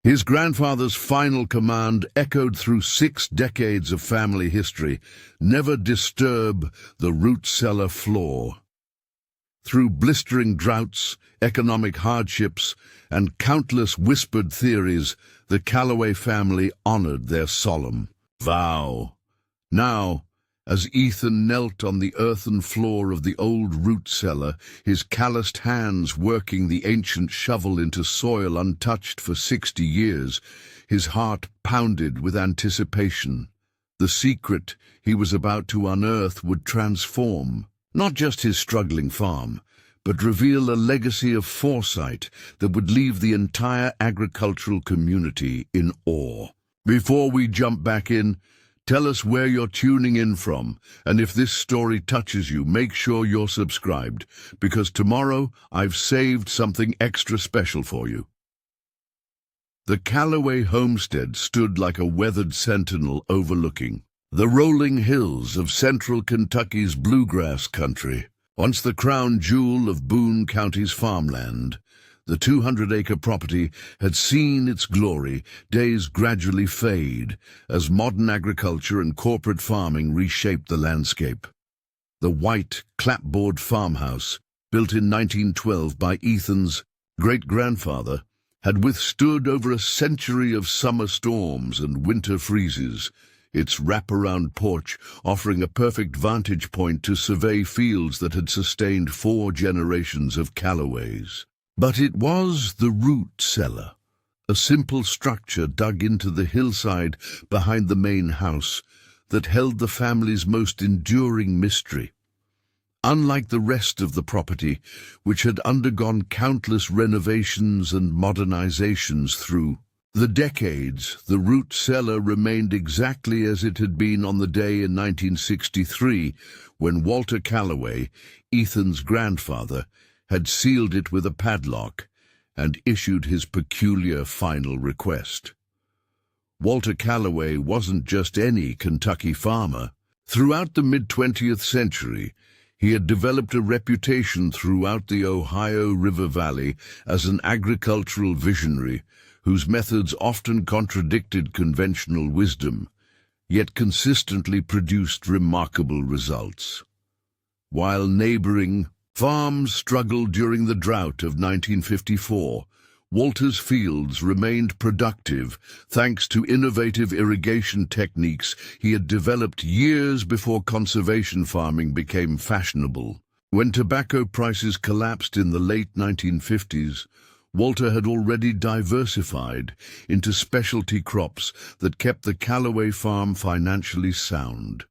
His grandfather's final command echoed through 6 decades of family history: never disturb the root cellar floor. Through blistering droughts, economic hardships, and countless whispered theories, the Calloway family honored their solemn vow. Now, as Ethan knelt on the earthen floor of the old root cellar, his calloused hands working the ancient shovel into soil untouched for 60 years, his heart pounded with anticipation. The secret he was about to unearth would transform not just his struggling farm, but reveal a legacy of foresight that would leave the entire agricultural community in awe. Before we jump back in, tell us where you're tuning in from, and if this story touches you, make sure you're subscribed, because tomorrow I've saved something extra special for you. The Calloway homestead stood like a weathered sentinel overlooking the rolling hills of central Kentucky's bluegrass country. Once the crown jewel of Boone County's farmland, the 200-acre property had seen its glory days gradually fade as modern agriculture and corporate farming reshaped the landscape. The white clapboard farmhouse, built in 1912 by Ethan's great-grandfather, had withstood over a century of summer storms and winter freezes, its wraparound porch offering a perfect vantage point to survey fields that had sustained 4 generations of Calloways. But it was the root cellar, a simple structure dug into the hillside behind the main house, that held the family's most enduring mystery. Unlike the rest of the property, which had undergone countless renovations and modernizations through the decades, the root cellar remained exactly as it had been on the day in 1963, when Walter Calloway, Ethan's grandfather, had sealed it with a padlock and issued his peculiar final request. Walter Calloway wasn't just any Kentucky farmer. Throughout the mid-20th century, he had developed a reputation throughout the Ohio River Valley as an agricultural visionary whose methods often contradicted conventional wisdom, yet consistently produced remarkable results. While neighboring farms struggled during the drought of 1954, Walter's fields remained productive thanks to innovative irrigation techniques he had developed years before conservation farming became fashionable. When tobacco prices collapsed in the late 1950s, Walter had already diversified into specialty crops that kept the Calloway farm financially sound.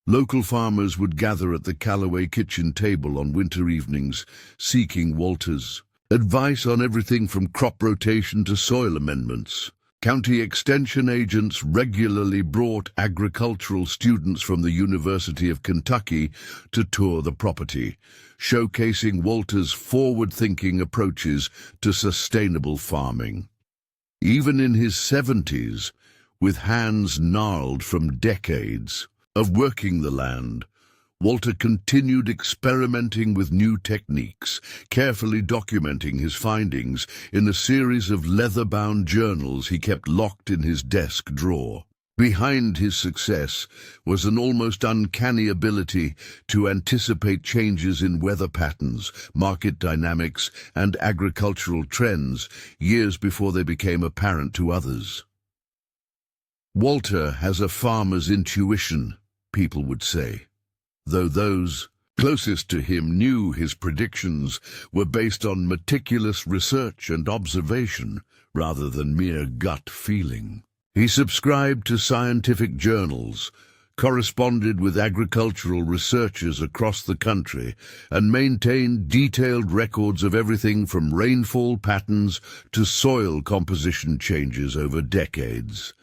Local farmers would gather at the Calloway kitchen table on winter evenings, seeking Walter's advice on everything from crop rotation to soil amendments. County extension agents regularly brought agricultural students from the University of Kentucky to tour the property, showcasing Walter's forward-thinking approaches to sustainable farming. Even in his 70s, with hands gnarled from decades of working the land, Walter continued experimenting with new techniques, carefully documenting his findings in a series of leather-bound journals he kept locked in his desk drawer. Behind his success was an almost uncanny ability to anticipate changes in weather patterns, market dynamics, and agricultural trends years before they became apparent to others. Walter has a farmer's intuition, people would say, though those closest to him knew his predictions were based on meticulous research and observation rather than mere gut feeling. He subscribed to scientific journals, corresponded with agricultural researchers across the country, and maintained detailed records of everything from rainfall patterns to soil composition changes over decades.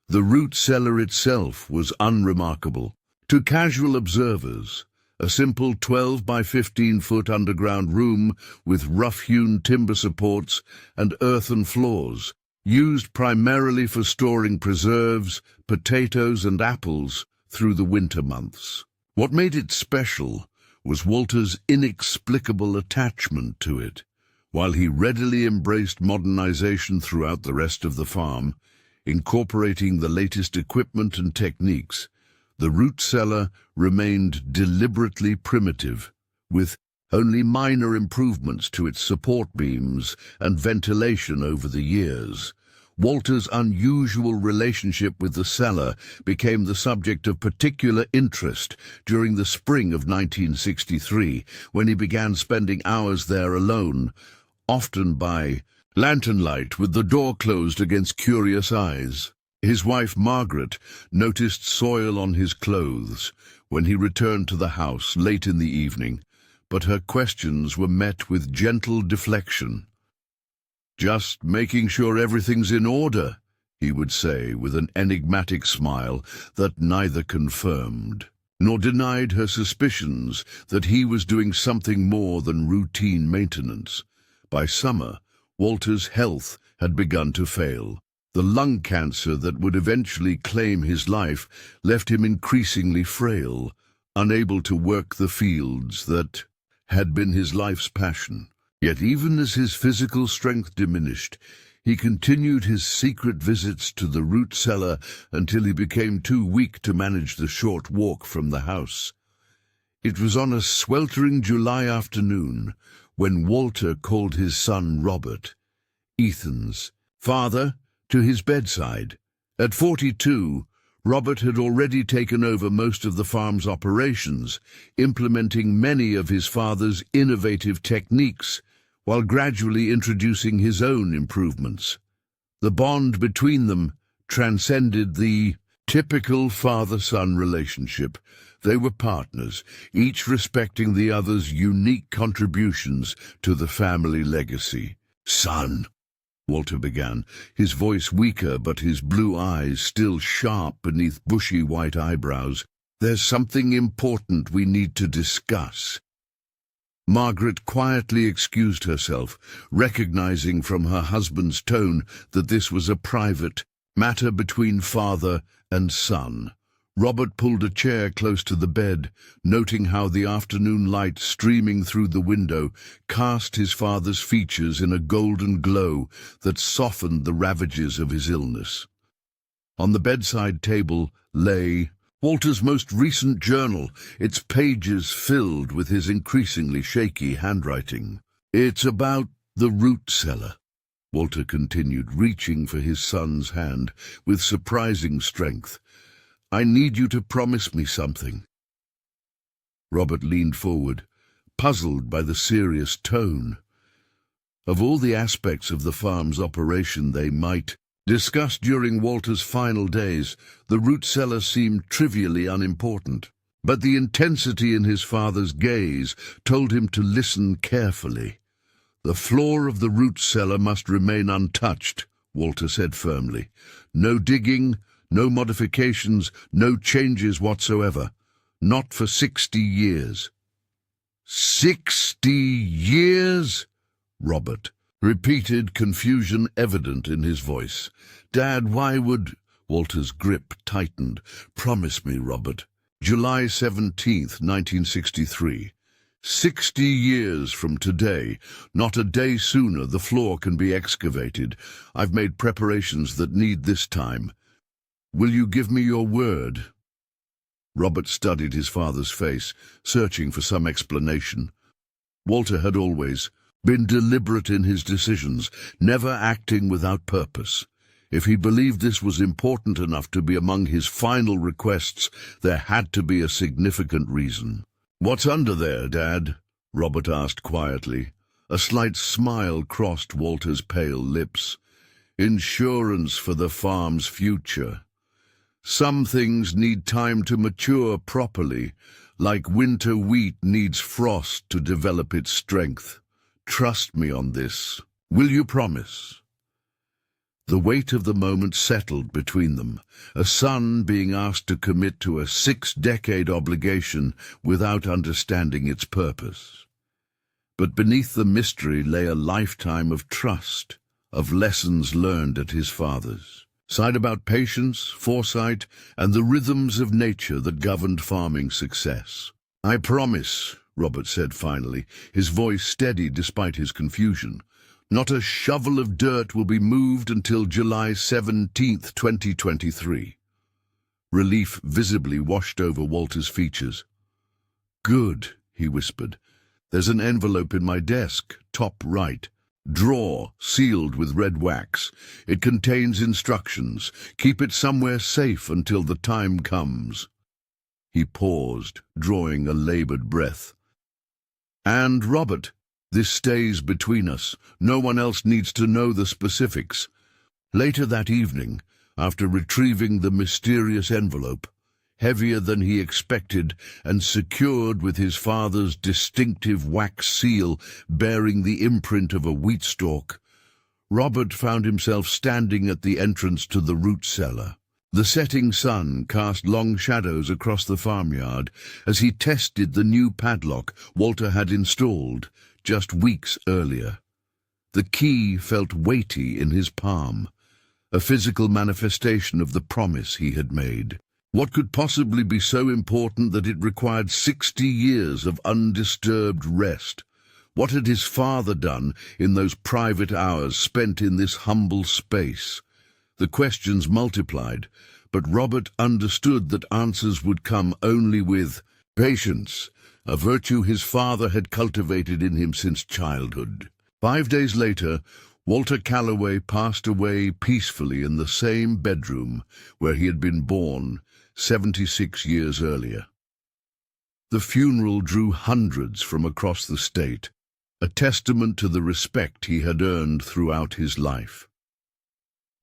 The root cellar itself was unremarkable. To casual observers, a simple 12 by 15-foot underground room with rough-hewn timber supports and earthen floors, used primarily for storing preserves, potatoes, and apples through the winter months. What made it special was Walter's inexplicable attachment to it. While he readily embraced modernization throughout the rest of the farm, incorporating the latest equipment and techniques, the root cellar remained deliberately primitive, with only minor improvements to its support beams and ventilation over the years. Walter's unusual relationship with the cellar became the subject of particular interest during the spring of 1963, when he began spending hours there alone, often by lantern light with the door closed against curious eyes. His wife Margaret noticed soil on his clothes when he returned to the house late in the evening, but her questions were met with gentle deflection. "Just making sure everything's in order," he would say with an enigmatic smile that neither confirmed nor denied her suspicions that he was doing something more than routine maintenance. By summer, Walter's health had begun to fail. The lung cancer that would eventually claim his life left him increasingly frail, unable to work the fields that had been his life's passion. Yet even as his physical strength diminished, he continued his secret visits to the root cellar until he became too weak to manage the short walk from the house. It was on a sweltering July afternoon when Walter called his son Robert, Ethan's father, to his bedside. At 42, Robert had already taken over most of the farm's operations, implementing many of his father's innovative techniques, while gradually introducing his own improvements. The bond between them transcended the typical father-son relationship. They were partners, each respecting the other's unique contributions to the family legacy. "Son," Walter began, his voice weaker but his blue eyes still sharp beneath bushy white eyebrows, "there's something important we need to discuss." Margaret quietly excused herself, recognizing from her husband's tone that this was a private matter between father and son. Robert pulled a chair close to the bed, noting how the afternoon light streaming through the window cast his father's features in a golden glow that softened the ravages of his illness. On the bedside table lay Walter's most recent journal, its pages filled with his increasingly shaky handwriting. "It's about the root cellar," Walter continued, reaching for his son's hand with surprising strength. "I need you to promise me something." Robert leaned forward, puzzled by the serious tone. Of all the aspects of the farm's operation they might discuss during Walter's final days, the root cellar seemed trivially unimportant. But the intensity in his father's gaze told him to listen carefully. "The floor of the root cellar must remain untouched," Walter said firmly. "No digging, no modifications, no changes whatsoever. Not for 60 years. 60 years? Robert repeated, confusion evident in his voice. "Dad, why would—" Walter's grip tightened. "Promise me, Robert. July 17th, 1963. 60 years from today. Not a day sooner the floor can be excavated. I've made preparations that need this time. Will you give me your word?" Robert studied his father's face, searching for some explanation. Walter had always been deliberate in his decisions, never acting without purpose. If he believed this was important enough to be among his final requests, there had to be a significant reason. "What's under there, Dad?" Robert asked quietly. A slight smile crossed Walter's pale lips. "Insurance for the farm's future. Some things need time to mature properly, like winter wheat needs frost to develop its strength. Trust me on this. Will you promise?" The weight of the moment settled between them, a son being asked to commit to a 6-decade obligation without understanding its purpose. But beneath the mystery lay a lifetime of trust, of lessons learned at his father's side about patience, foresight, and the rhythms of nature that governed farming success. "I promise," Robert said finally, his voice steady despite his confusion. Not a shovel of dirt will be moved until July 17th, 2023. Relief visibly washed over Walter's features. "Good," he whispered. "There's an envelope in my desk, top right. Drawer, sealed with red wax. It contains instructions. Keep it somewhere safe until the time comes." He paused, drawing a labored breath. "And, Robert, this stays between us. No one else needs to know the specifics." Later that evening, after retrieving the mysterious envelope, heavier than he expected and secured with his father's distinctive wax seal bearing the imprint of a wheat stalk, Robert found himself standing at the entrance to the root cellar. The setting sun cast long shadows across the farmyard as he tested the new padlock Walter had installed just weeks earlier. The key felt weighty in his palm, a physical manifestation of the promise he had made. What could possibly be so important that it required 60 years of undisturbed rest? What had his father done in those private hours spent in this humble space? The questions multiplied, but Robert understood that answers would come only with patience, a virtue his father had cultivated in him since childhood. 5 days later, Walter Calloway passed away peacefully in the same bedroom where he had been born 76 years earlier. The funeral drew hundreds from across the state, a testament to the respect he had earned throughout his life.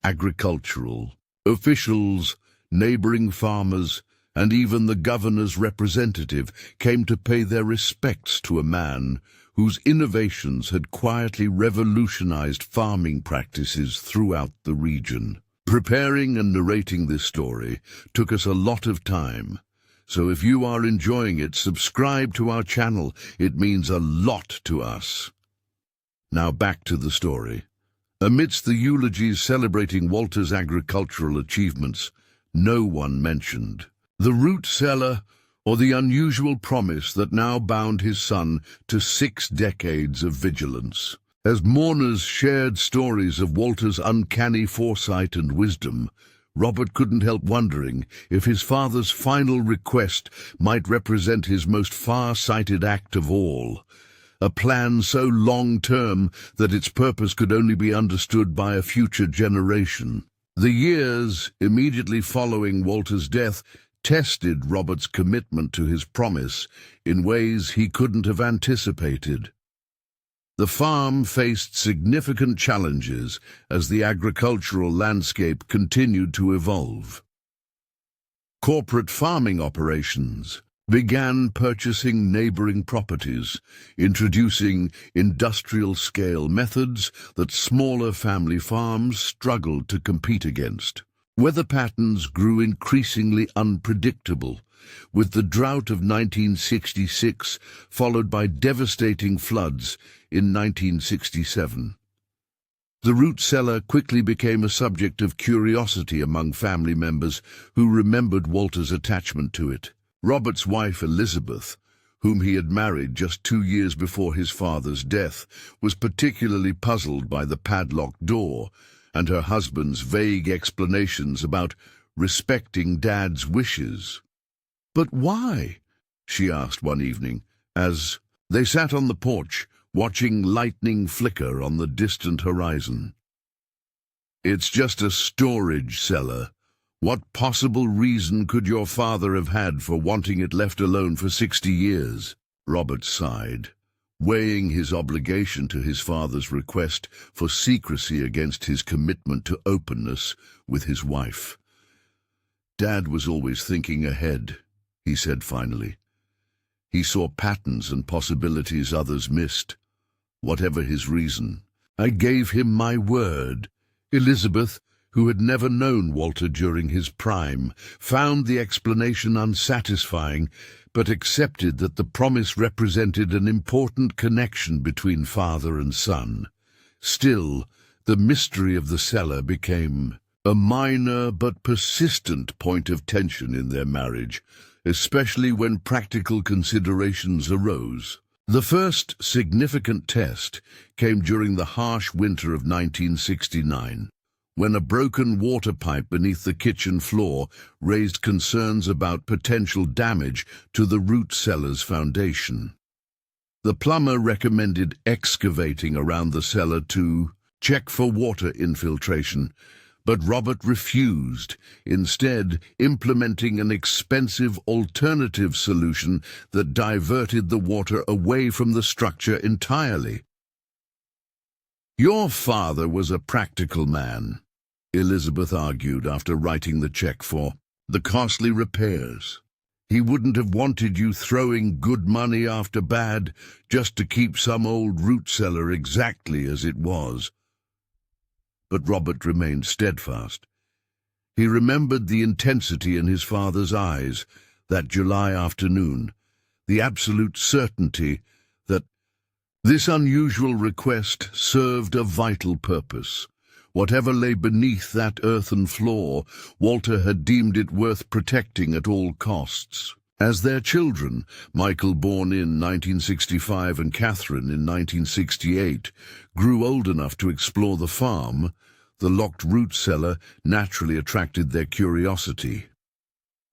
Agricultural officials, neighboring farmers, and even the governor's representative came to pay their respects to a man whose innovations had quietly revolutionized farming practices throughout the region. Preparing and narrating this story took us a lot of time, so if you are enjoying it, subscribe to our channel. It means a lot to us. Now back to the story. Amidst the eulogies celebrating Walter's agricultural achievements, no one mentioned the root cellar or the unusual promise that now bound his son to 6 decades of vigilance. As mourners shared stories of Walter's uncanny foresight and wisdom, Robert couldn't help wondering if his father's final request might represent his most far-sighted act of all, a plan so long-term that its purpose could only be understood by a future generation. The years immediately following Walter's death tested Robert's commitment to his promise in ways he couldn't have anticipated. The farm faced significant challenges as the agricultural landscape continued to evolve. Corporate farming operations began purchasing neighboring properties, introducing industrial-scale methods that smaller family farms struggled to compete against. Weather patterns grew increasingly unpredictable, with the drought of 1966 followed by devastating floods in 1967. The root cellar quickly became a subject of curiosity among family members who remembered Walter's attachment to it. Robert's wife, Elizabeth, whom he had married just 2 years before his father's death, was particularly puzzled by the padlocked door and her husband's vague explanations about respecting Dad's wishes. "But why?" she asked one evening, as they sat on the porch, watching lightning flicker on the distant horizon. "It's just a storage cellar. What possible reason could your father have had for wanting it left alone for 60 years? Robert sighed, weighing his obligation to his father's request for secrecy against his commitment to openness with his wife. "Dad was always thinking ahead," he said finally. "He saw patterns and possibilities others missed. Whatever his reason, I gave him my word." Elizabeth, who had never known Walter during his prime, found the explanation unsatisfying, but accepted that the promise represented an important connection between father and son. Still, the mystery of the cellar became a minor but persistent point of tension in their marriage, especially when practical considerations arose. The first significant test came during the harsh winter of 1969, when a broken water pipe beneath the kitchen floor raised concerns about potential damage to the root cellar's foundation. The plumber recommended excavating around the cellar to check for water infiltration, but Robert refused, instead implementing an expensive alternative solution that diverted the water away from the structure entirely. "Your father was a practical man," Elizabeth argued after writing the check for the costly repairs. "He wouldn't have wanted you throwing good money after bad just to keep some old root cellar exactly as it was." But Robert remained steadfast. He remembered the intensity in his father's eyes that July afternoon, the absolute certainty that this unusual request served a vital purpose. Whatever lay beneath that earthen floor, Walter had deemed it worth protecting at all costs. As their children, Michael, born in 1965, and Catherine in 1968, grew old enough to explore the farm, the locked root cellar naturally attracted their curiosity.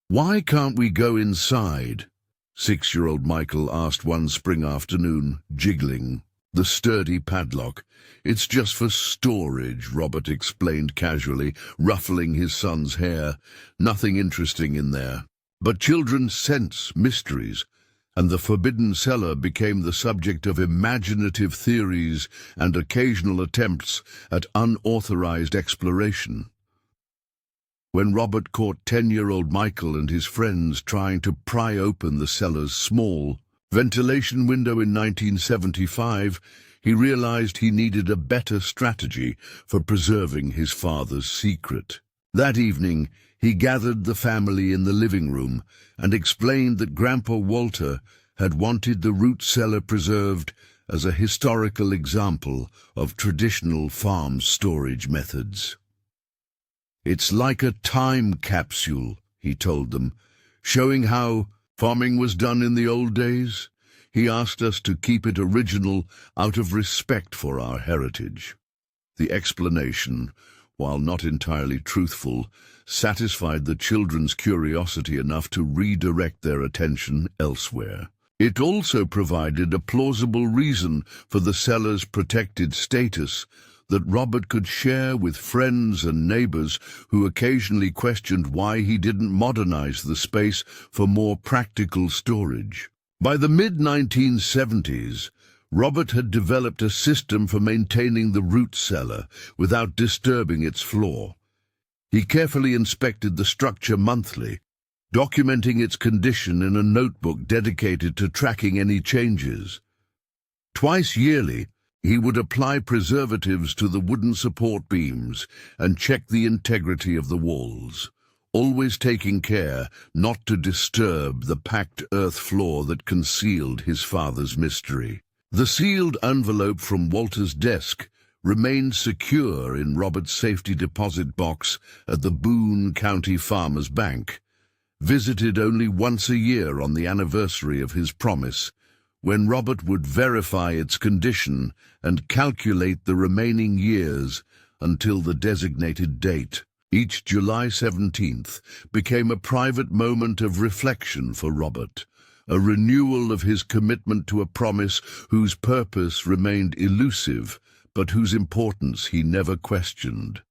"Why can't we go inside?" 6-year-old Michael asked one spring afternoon, jiggling the sturdy padlock. "It's just for storage," Robert explained casually, ruffling his son's hair. "Nothing interesting in there." But children sense mysteries, and the forbidden cellar became the subject of imaginative theories and occasional attempts at unauthorized exploration. When Robert caught 10-year-old Michael and his friends trying to pry open the cellar's small ventilation window in 1975, he realized he needed a better strategy for preserving his father's secret. That evening, he gathered the family in the living room and explained that Grandpa Walter had wanted the root cellar preserved as a historical example of traditional farm storage methods. "It's like a time capsule," he told them, "showing how farming was done in the old days. He asked us to keep it original out of respect for our heritage." The explanation, while not entirely truthful, satisfied the children's curiosity enough to redirect their attention elsewhere. It also provided a plausible reason for the cellar's protected status that Robert could share with friends and neighbors who occasionally questioned why he didn't modernize the space for more practical storage. By the mid-1970s, Robert had developed a system for maintaining the root cellar without disturbing its floor. He carefully inspected the structure monthly, documenting its condition in a notebook dedicated to tracking any changes. Twice yearly, he would apply preservatives to the wooden support beams and check the integrity of the walls, always taking care not to disturb the packed earth floor that concealed his father's mystery. The sealed envelope from Walter's desk remained secure in Robert's safety deposit box at the Boone County Farmers Bank, visited only once a year on the anniversary of his promise, when Robert would verify its condition and calculate the remaining years until the designated date. Each July 17th became a private moment of reflection for Robert, a renewal of his commitment to a promise whose purpose remained elusive, but whose importance he never questioned.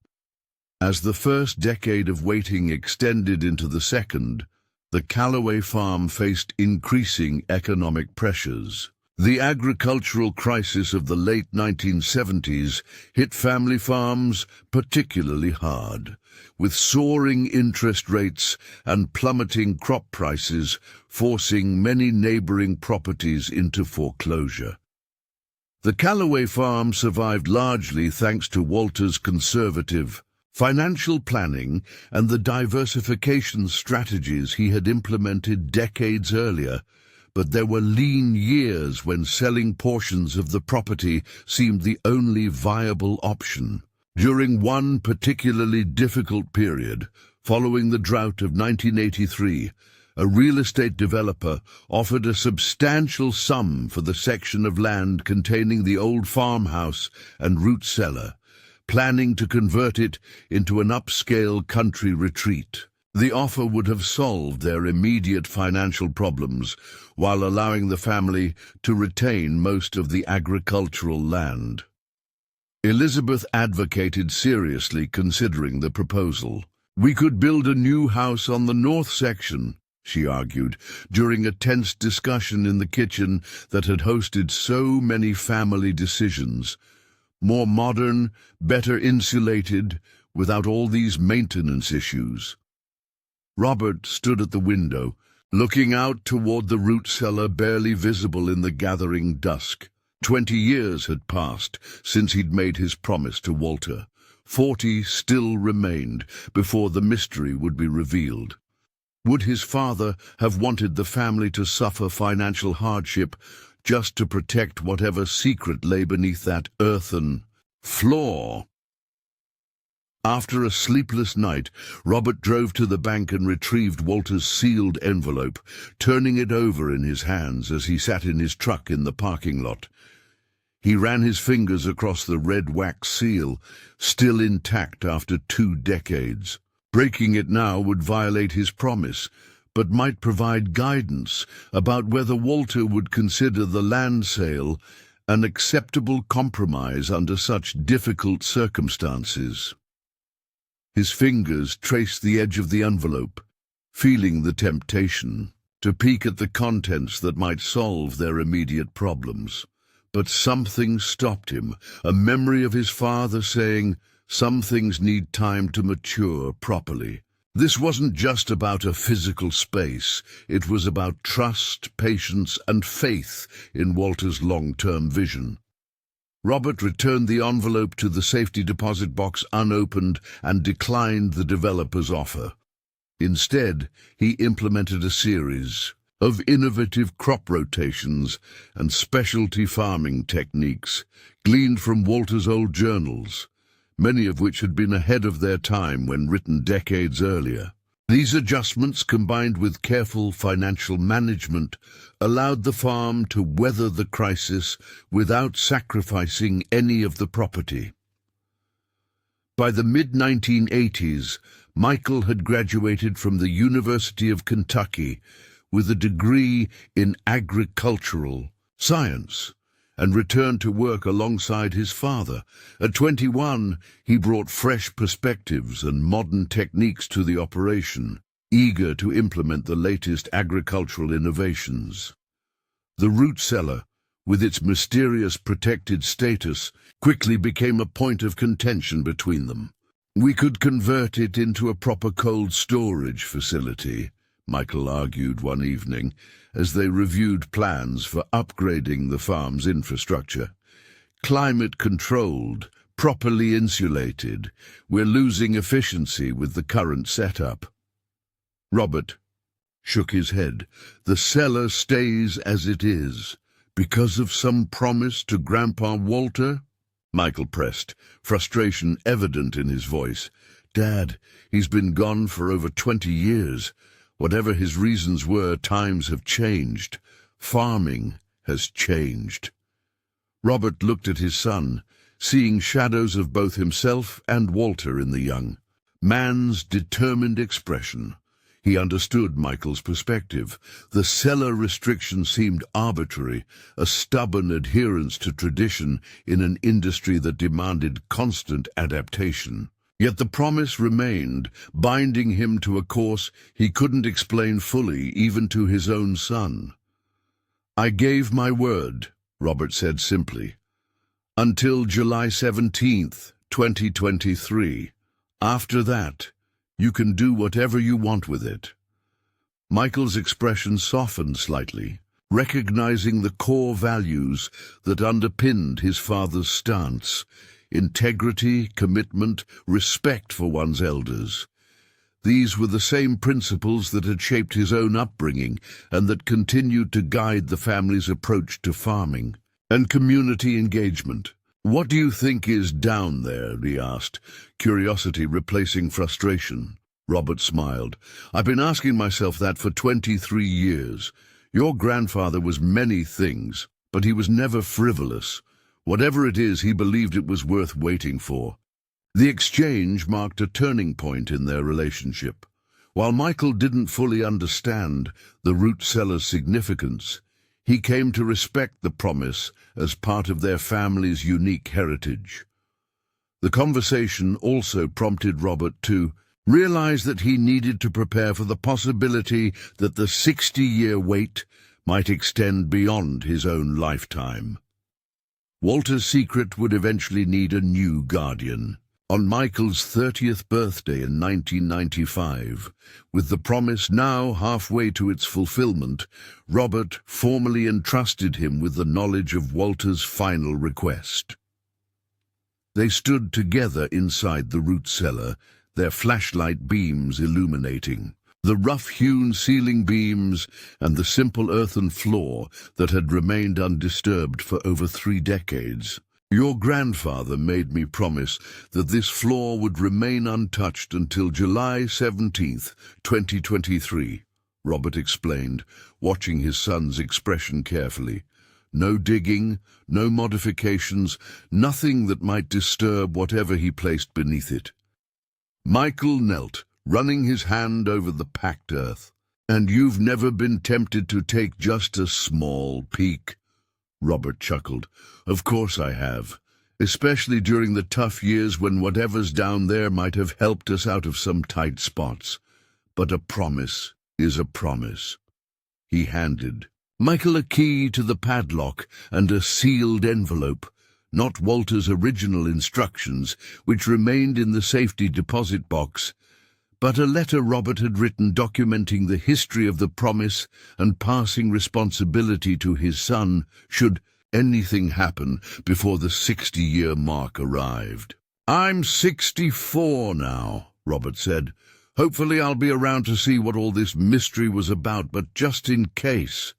As the first decade of waiting extended into the second, the Calloway farm faced increasing economic pressures. The agricultural crisis of the late 1970s hit family farms particularly hard, with soaring interest rates and plummeting crop prices forcing many neighboring properties into foreclosure. The Calloway farm survived largely thanks to Walter's conservative financial planning and the diversification strategies he had implemented decades earlier, but there were lean years when selling portions of the property seemed the only viable option. During one particularly difficult period, following the drought of 1983, A real estate developer offered a substantial sum for the section of land containing the old farmhouse and root cellar, planning to convert it into an upscale country retreat. The offer would have solved their immediate financial problems while allowing the family to retain most of the agricultural land. Elizabeth advocated seriously considering the proposal. "We could build a new house on the north section," she argued, during a tense discussion in the kitchen that had hosted so many family decisions. More modern, better insulated, without all these maintenance issues. Robert stood at the window, looking out toward the root cellar barely visible in the gathering dusk. 20 years had passed since he'd made his promise to Walter. 40 still remained before the mystery would be revealed. Would his father have wanted the family to suffer financial hardship just to protect whatever secret lay beneath that earthen floor? After a sleepless night, Robert drove to the bank and retrieved Walter's sealed envelope, turning it over in his hands as he sat in his truck in the parking lot. He ran his fingers across the red wax seal, still intact after 2 decades. Breaking it now would violate his promise, but might provide guidance about whether Walter would consider the land sale an acceptable compromise under such difficult circumstances. His fingers traced the edge of the envelope, feeling the temptation to peek at the contents that might solve their immediate problems. But something stopped him, a memory of his father saying, "Some things need time to mature properly." This wasn't just about a physical space. It was about trust, patience, and faith in Walter's long-term vision. Robert returned the envelope to the safety deposit box unopened and declined the developer's offer. Instead, he implemented a series of innovative crop rotations and specialty farming techniques gleaned from Walter's old journals, many of which had been ahead of their time when written decades earlier. These adjustments, combined with careful financial management, allowed the farm to weather the crisis without sacrificing any of the property. By the mid-1980s, Michael had graduated from the University of Kentucky with a degree in agricultural science and returned to work alongside his father. At 21, he brought fresh perspectives and modern techniques to the operation, eager to implement the latest agricultural innovations. The root cellar, with its mysterious protected status, quickly became a point of contention between them. "We could convert it into a proper cold storage facility," Michael argued one evening, as they reviewed plans for upgrading the farm's infrastructure. "Climate-controlled, properly insulated. We're losing efficiency with the current setup." Robert shook his head. "The cellar stays as it is, because of some promise to Grandpa Walter?" Michael pressed, frustration evident in his voice. "Dad, he's been gone for over 20 years. Whatever his reasons were, times have changed. Farming has changed." Robert looked at his son, seeing shadows of both himself and Walter in the young man's determined expression. He understood Michael's perspective. The cellar restriction seemed arbitrary, a stubborn adherence to tradition in an industry that demanded constant adaptation. Yet the promise remained, binding him to a course he couldn't explain fully, even to his own son. "I gave my word," Robert said simply, "until July 17th, 2023. After that, you can do whatever you want with it." Michael's expression softened slightly, recognizing the core values that underpinned his father's stance: integrity, commitment, respect for one's elders. These were the same principles that had shaped his own upbringing and that continued to guide the family's approach to farming and community engagement. "What do you think is down there?" he asked, curiosity replacing frustration. Robert smiled. "I've been asking myself that for 23 years. Your grandfather was many things, but he was never frivolous. Whatever it is, he believed it was worth waiting for." The exchange marked a turning point in their relationship. While Michael didn't fully understand the root cellar's significance, he came to respect the promise as part of their family's unique heritage. The conversation also prompted Robert to realize that he needed to prepare for the possibility that the 60-year wait might extend beyond his own lifetime. Walter's secret would eventually need a new guardian. On Michael's 30th birthday in 1995, with the promise now halfway to its fulfillment, Robert formally entrusted him with the knowledge of Walter's final request. They stood together inside the root cellar, their flashlight beams illuminating the rough-hewn ceiling beams and the simple earthen floor that had remained undisturbed for over 3 decades. "Your grandfather made me promise that this floor would remain untouched until July 17th, 2023, Robert explained, watching his son's expression carefully. No digging, no modifications, nothing that might disturb whatever he placed beneath it. Michael knelt, running his hand over the packed earth. "And you've never been tempted to take just a small peek?" Robert chuckled. "Of course I have, especially during the tough years when whatever's down there might have helped us out of some tight spots. But a promise is a promise." He handed Michael a key to the padlock and a sealed envelope, not Walter's original instructions, which remained in the safety deposit box, but a letter Robert had written documenting the history of the promise and passing responsibility to his son should anything happen before the 60-year mark arrived. "I'm 64 now," Robert said. "Hopefully I'll be around to see what all this mystery was about, but just in case."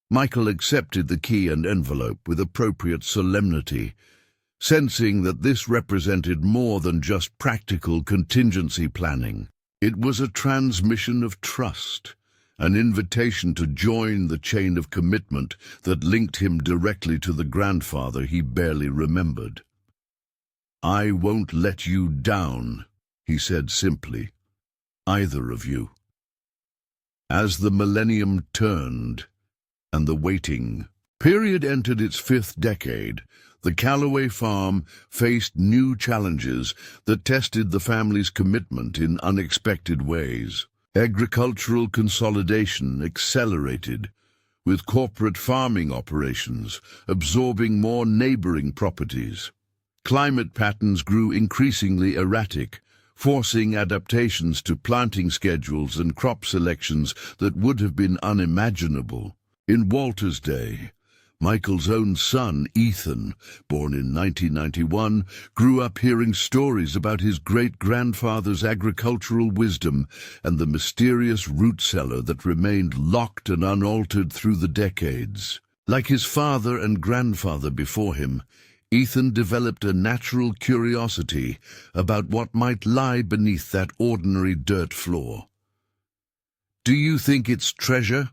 Michael accepted the key and envelope with appropriate solemnity, sensing that this represented more than just practical contingency planning. It was a transmission of trust, an invitation to join the chain of commitment that linked him directly to the grandfather he barely remembered. "I won't let you down," he said simply. "Either of you." As the millennium turned and the waiting period entered its 5th decade, the Calloway farm faced new challenges that tested the family's commitment in unexpected ways. Agricultural consolidation accelerated, with corporate farming operations absorbing more neighboring properties. Climate patterns grew increasingly erratic, forcing adaptations to planting schedules and crop selections that would have been unimaginable. In Walter's day, Michael's own son, Ethan, born in 1991, grew up hearing stories about his great-grandfather's agricultural wisdom and the mysterious root cellar that remained locked and unaltered through the decades. Like his father and grandfather before him, Ethan developed a natural curiosity about what might lie beneath that ordinary dirt floor. "Do you think it's treasure?"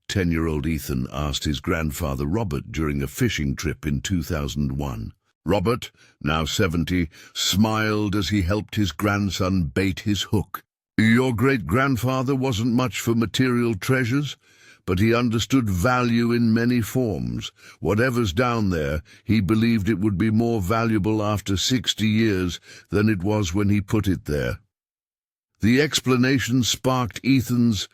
10-year-old Ethan asked his grandfather Robert during a fishing trip in 2001. Robert, now 70, smiled as he helped his grandson bait his hook. "Your great-grandfather wasn't much for material treasures, but he understood value in many forms. Whatever's down there, he believed it would be more valuable after 60 years than it was when he put it there." The explanation sparked Ethan's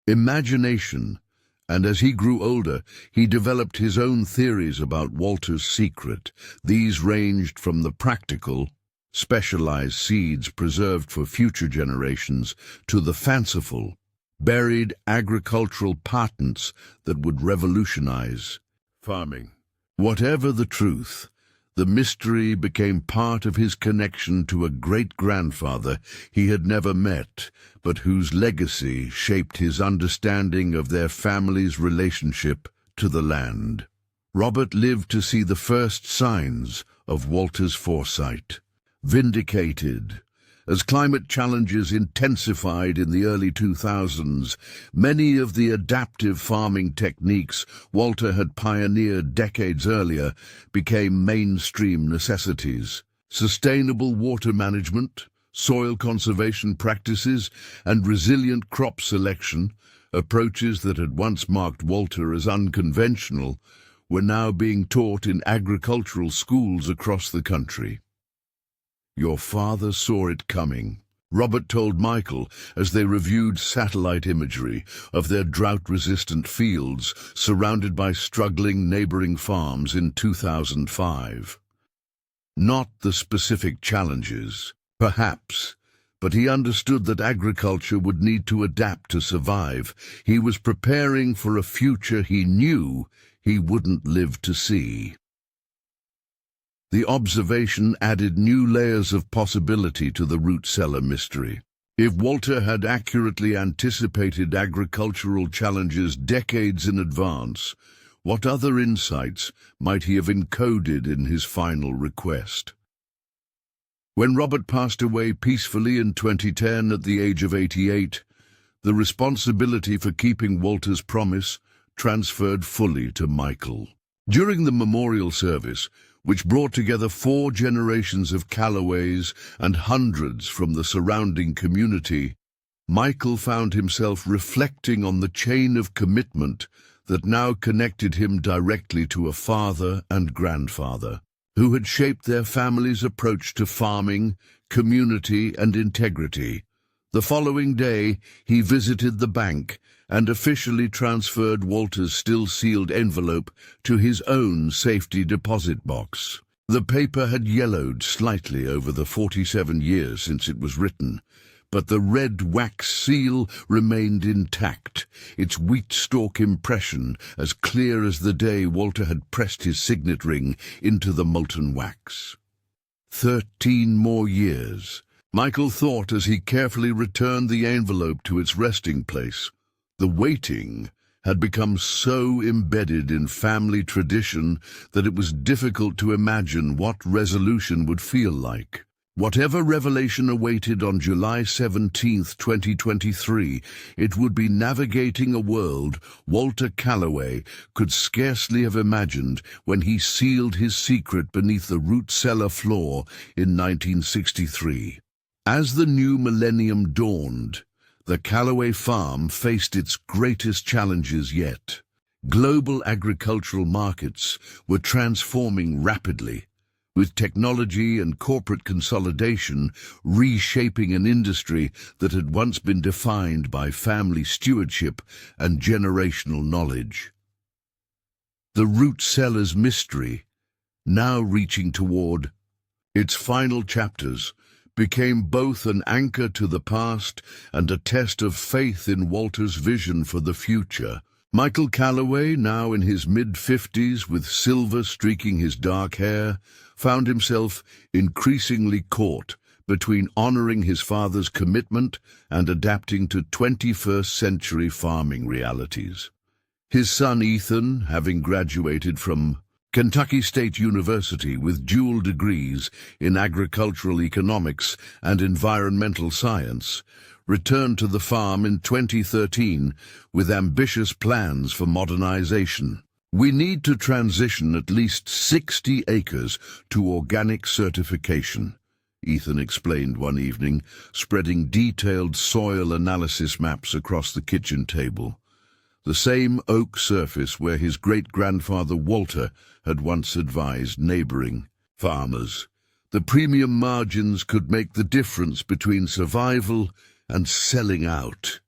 imagination, and as he grew older, he developed his own theories about Walter's secret. These ranged from the practical, specialized seeds preserved for future generations, to the fanciful, buried agricultural patents that would revolutionize farming. Whatever the truth, the mystery became part of his connection to a great-grandfather he had never met, but whose legacy shaped his understanding of their family's relationship to the land. Robert lived to see the first signs of Walter's foresight. Vindicated, As climate challenges intensified in the early 2000s, many of the adaptive farming techniques Walter had pioneered decades earlier became mainstream necessities. Sustainable water management, soil conservation practices, and resilient crop selection, approaches that had once marked Walter as unconventional, were now being taught in agricultural schools across the country. "Your father saw it coming," Robert told Michael as they reviewed satellite imagery of their drought-resistant fields surrounded by struggling neighboring farms in 2005. Not the specific challenges, perhaps, but he understood that agriculture would need to adapt to survive. He was preparing for a future he knew he wouldn't live to see. The observation added new layers of possibility to the root cellar mystery. If Walter had accurately anticipated agricultural challenges decades in advance, what other insights might he have encoded in his final request? When Robert passed away peacefully in 2010 at the age of 88, the responsibility for keeping Walter's promise transferred fully to Michael. During the memorial service, which brought together 4 generations of Calloways and hundreds from the surrounding community, Michael found himself reflecting on the chain of commitment that now connected him directly to a father and grandfather, who had shaped their family's approach to farming, community, and integrity. The following day, he visited the bank and officially transferred Walter's still-sealed envelope to his own safety deposit box. The paper had yellowed slightly over the 47 years since it was written, but the red wax seal remained intact, its wheat stalk impression as clear as the day Walter had pressed his signet ring into the molten wax. 13 more years, Michael thought as he carefully returned the envelope to its resting place. The waiting had become so embedded in family tradition that it was difficult to imagine what resolution would feel like. Whatever revelation awaited on July 17, 2023, it would be navigating a world Walter Calloway could scarcely have imagined when he sealed his secret beneath the root cellar floor in 1963. As the new millennium dawned, the Calloway farm faced its greatest challenges yet. Global agricultural markets were transforming rapidly, with technology and corporate consolidation reshaping an industry that had once been defined by family stewardship and generational knowledge. The root cellar's mystery, now reaching toward its final chapters, became both an anchor to the past and a test of faith in Walter's vision for the future. Michael Calloway, now in his mid-50s with silver streaking his dark hair, found himself increasingly caught between honoring his father's commitment and adapting to 21st century farming realities. His son Ethan, having graduated from Kentucky State University with dual degrees in agricultural economics and environmental science, returned to the farm in 2013 with ambitious plans for modernization. "We need to transition at least 60 acres to organic certification," Ethan explained one evening, spreading detailed soil analysis maps across the kitchen table. The same oak surface where his great-grandfather Walter had once advised neighboring farmers. The premium margins could make the difference between survival and selling out.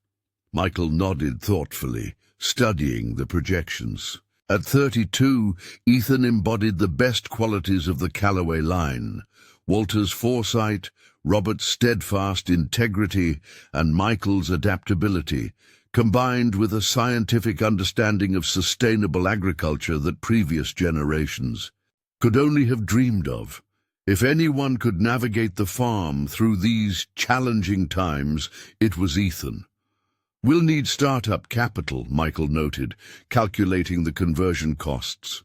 Michael nodded thoughtfully, studying the projections. At 32, Ethan embodied the best qualities of the Calloway line: Walter's foresight, Robert's steadfast integrity, and Michael's adaptability, combined with a scientific understanding of sustainable agriculture that previous generations could only have dreamed of. If anyone could navigate the farm through these challenging times, it was Ethan. "We'll need startup capital," Michael noted, calculating the conversion costs.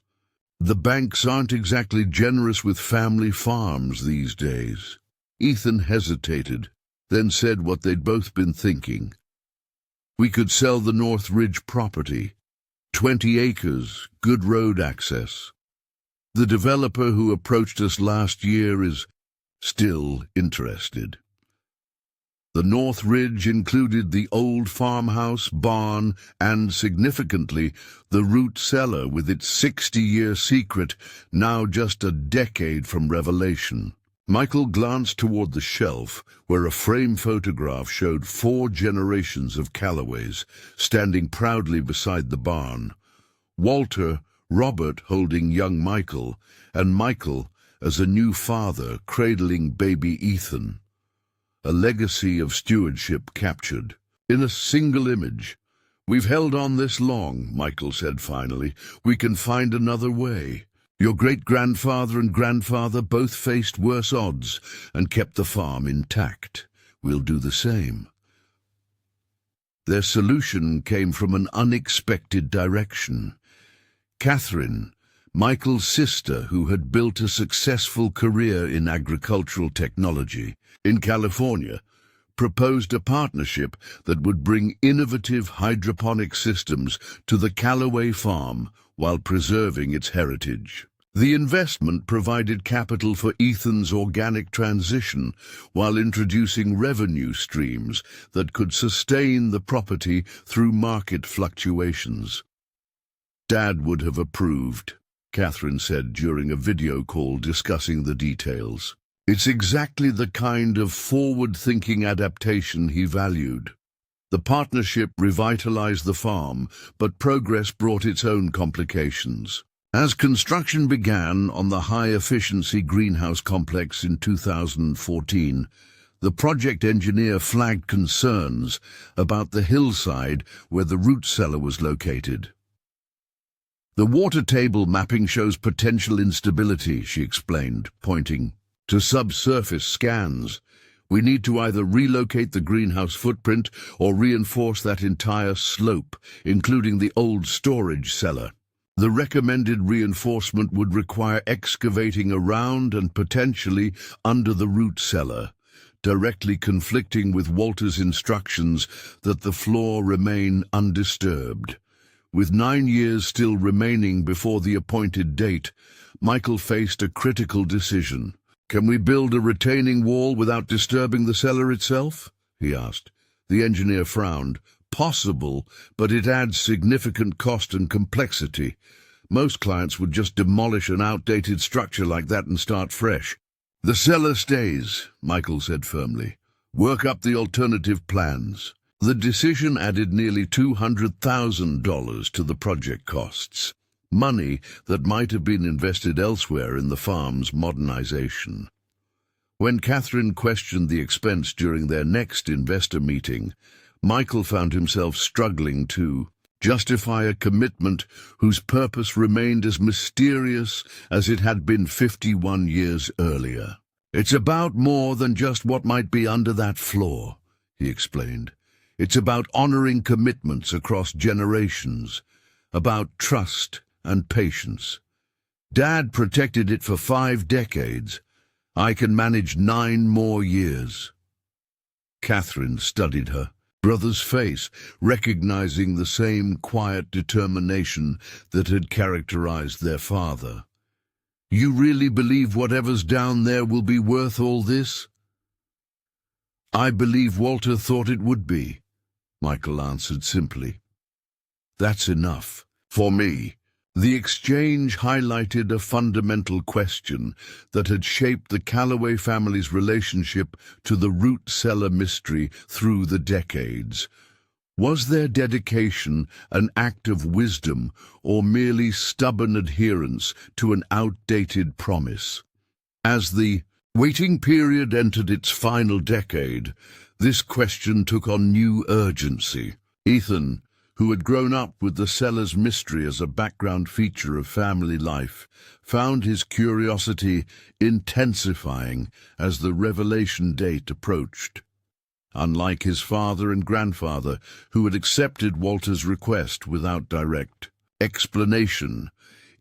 "The banks aren't exactly generous with family farms these days." Ethan hesitated, then said what they'd both been thinking. "We could sell the North Ridge property. 20 acres, good road access. The developer who approached us last year is still interested." The North Ridge included the old farmhouse, barn, and, significantly, the root cellar with its 60-year secret, now just a decade from revelation. Michael glanced toward the shelf, where a frame photograph showed 4 generations of Calloways, standing proudly beside the barn. Walter, Robert holding young Michael, and Michael as a new father cradling baby Ethan. A legacy of stewardship captured in a single image. "We've held on this long," Michael said finally. "We can find another way. Your great-grandfather and grandfather both faced worse odds and kept the farm intact. We'll do the same." Their solution came from an unexpected direction. Catherine, Michael's sister, who had built a successful career in agricultural technology in California, proposed a partnership that would bring innovative hydroponic systems to the Calloway farm while preserving its heritage. The investment provided capital for Ethan's organic transition while introducing revenue streams that could sustain the property through market fluctuations. "Dad would have approved," Catherine said during a video call discussing the details. "It's exactly the kind of forward-thinking adaptation he valued." The partnership revitalized the farm, but progress brought its own complications. As construction began on the high-efficiency greenhouse complex in 2014, the project engineer flagged concerns about the hillside where the root cellar was located. "The water table mapping shows potential instability," she explained, pointing to subsurface scans. "We need to either relocate the greenhouse footprint or reinforce that entire slope, including the old storage cellar. The recommended reinforcement would require excavating around and potentially under the root cellar, directly conflicting with Walter's instructions that the floor remain undisturbed." With 9 years still remaining before the appointed date, Michael faced a critical decision. "Can we build a retaining wall without disturbing the cellar itself?" he asked. The engineer frowned. "Possible, but it adds significant cost and complexity. Most clients would just demolish an outdated structure like that and start fresh." "The cellar stays," Michael said firmly. "Work up the alternative plans." The decision added nearly $200,000 to the project costs, money that might have been invested elsewhere in the farm's modernization. When Catherine questioned the expense during their next investor meeting, Michael found himself struggling to justify a commitment whose purpose remained as mysterious as it had been 51 years earlier. "It's about more than just what might be under that floor," he explained. "It's about honoring commitments across generations, about trust and patience. Dad protected it for 5 decades. I can manage 9 more years." Catherine studied her brother's face, recognizing the same quiet determination that had characterized their father. "You really believe whatever's down there will be worth all this?" "I believe Walter thought it would be," Michael answered simply. "That's enough. For me." The exchange highlighted a fundamental question that had shaped the Calloway family's relationship to the root cellar mystery through the decades. Was their dedication an act of wisdom or merely stubborn adherence to an outdated promise? As the waiting period entered its final decade, this question took on new urgency. Ethan, who had grown up with the cellar's mystery as a background feature of family life, found his curiosity intensifying as the revelation date approached. Unlike his father and grandfather, who had accepted Walter's request without direct explanation,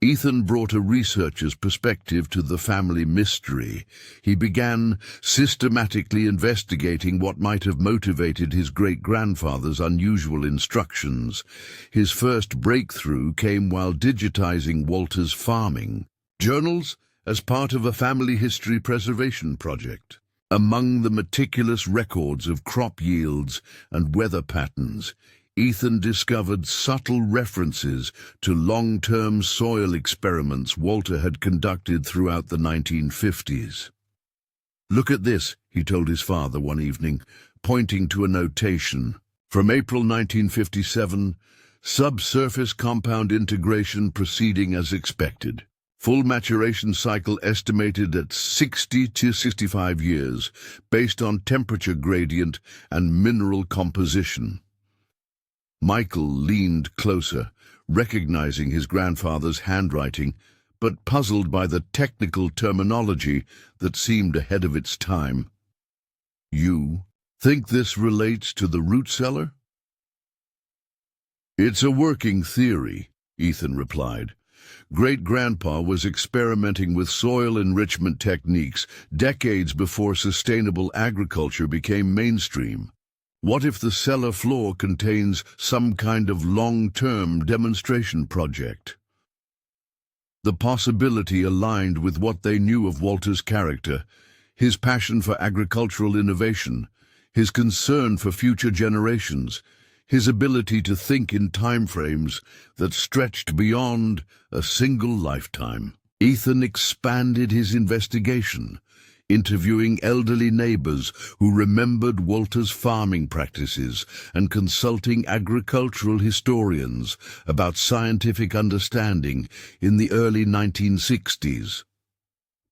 Ethan brought a researcher's perspective to the family mystery. He began systematically investigating what might have motivated his great-grandfather's unusual instructions. His first breakthrough came while digitizing Walter's farming journals as part of a family history preservation project. Among the meticulous records of crop yields and weather patterns, Ethan discovered subtle references to long-term soil experiments Walter had conducted throughout the 1950s. "Look at this," he told his father one evening, pointing to a notation. From April 1957, subsurface compound integration proceeding as expected. Full maturation cycle estimated at 60 to 65 years, based on temperature gradient and mineral composition. Michael leaned closer, recognizing his grandfather's handwriting, but puzzled by the technical terminology that seemed ahead of its time. "You think this relates to the root cellar?" "It's a working theory," Ethan replied. "Great-grandpa was experimenting with soil enrichment techniques decades before sustainable agriculture became mainstream. What if the cellar floor contains some kind of long-term demonstration project?" The possibility aligned with what they knew of Walter's character, his passion for agricultural innovation, his concern for future generations, his ability to think in timeframes that stretched beyond a single lifetime. Ethan expanded his investigation, interviewing elderly neighbors who remembered Walter's farming practices and consulting agricultural historians about scientific understanding in the early 1960s.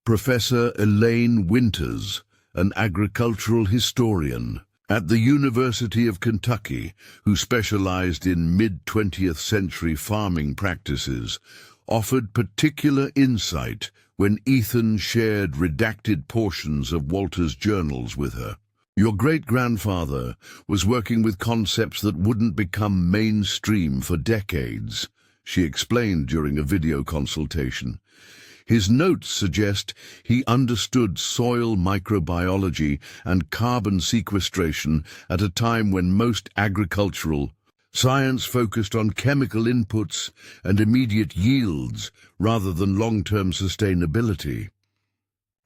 Professor Elaine Winters, an agricultural historian at the University of Kentucky, who specialized in mid-20th century farming practices, offered particular insight when Ethan shared redacted portions of Walter's journals with her. "Your great-grandfather was working with concepts that wouldn't become mainstream for decades," she explained during a video consultation. "His notes suggest he understood soil microbiology and carbon sequestration at a time when most agricultural science focused on chemical inputs and immediate yields rather than long-term sustainability."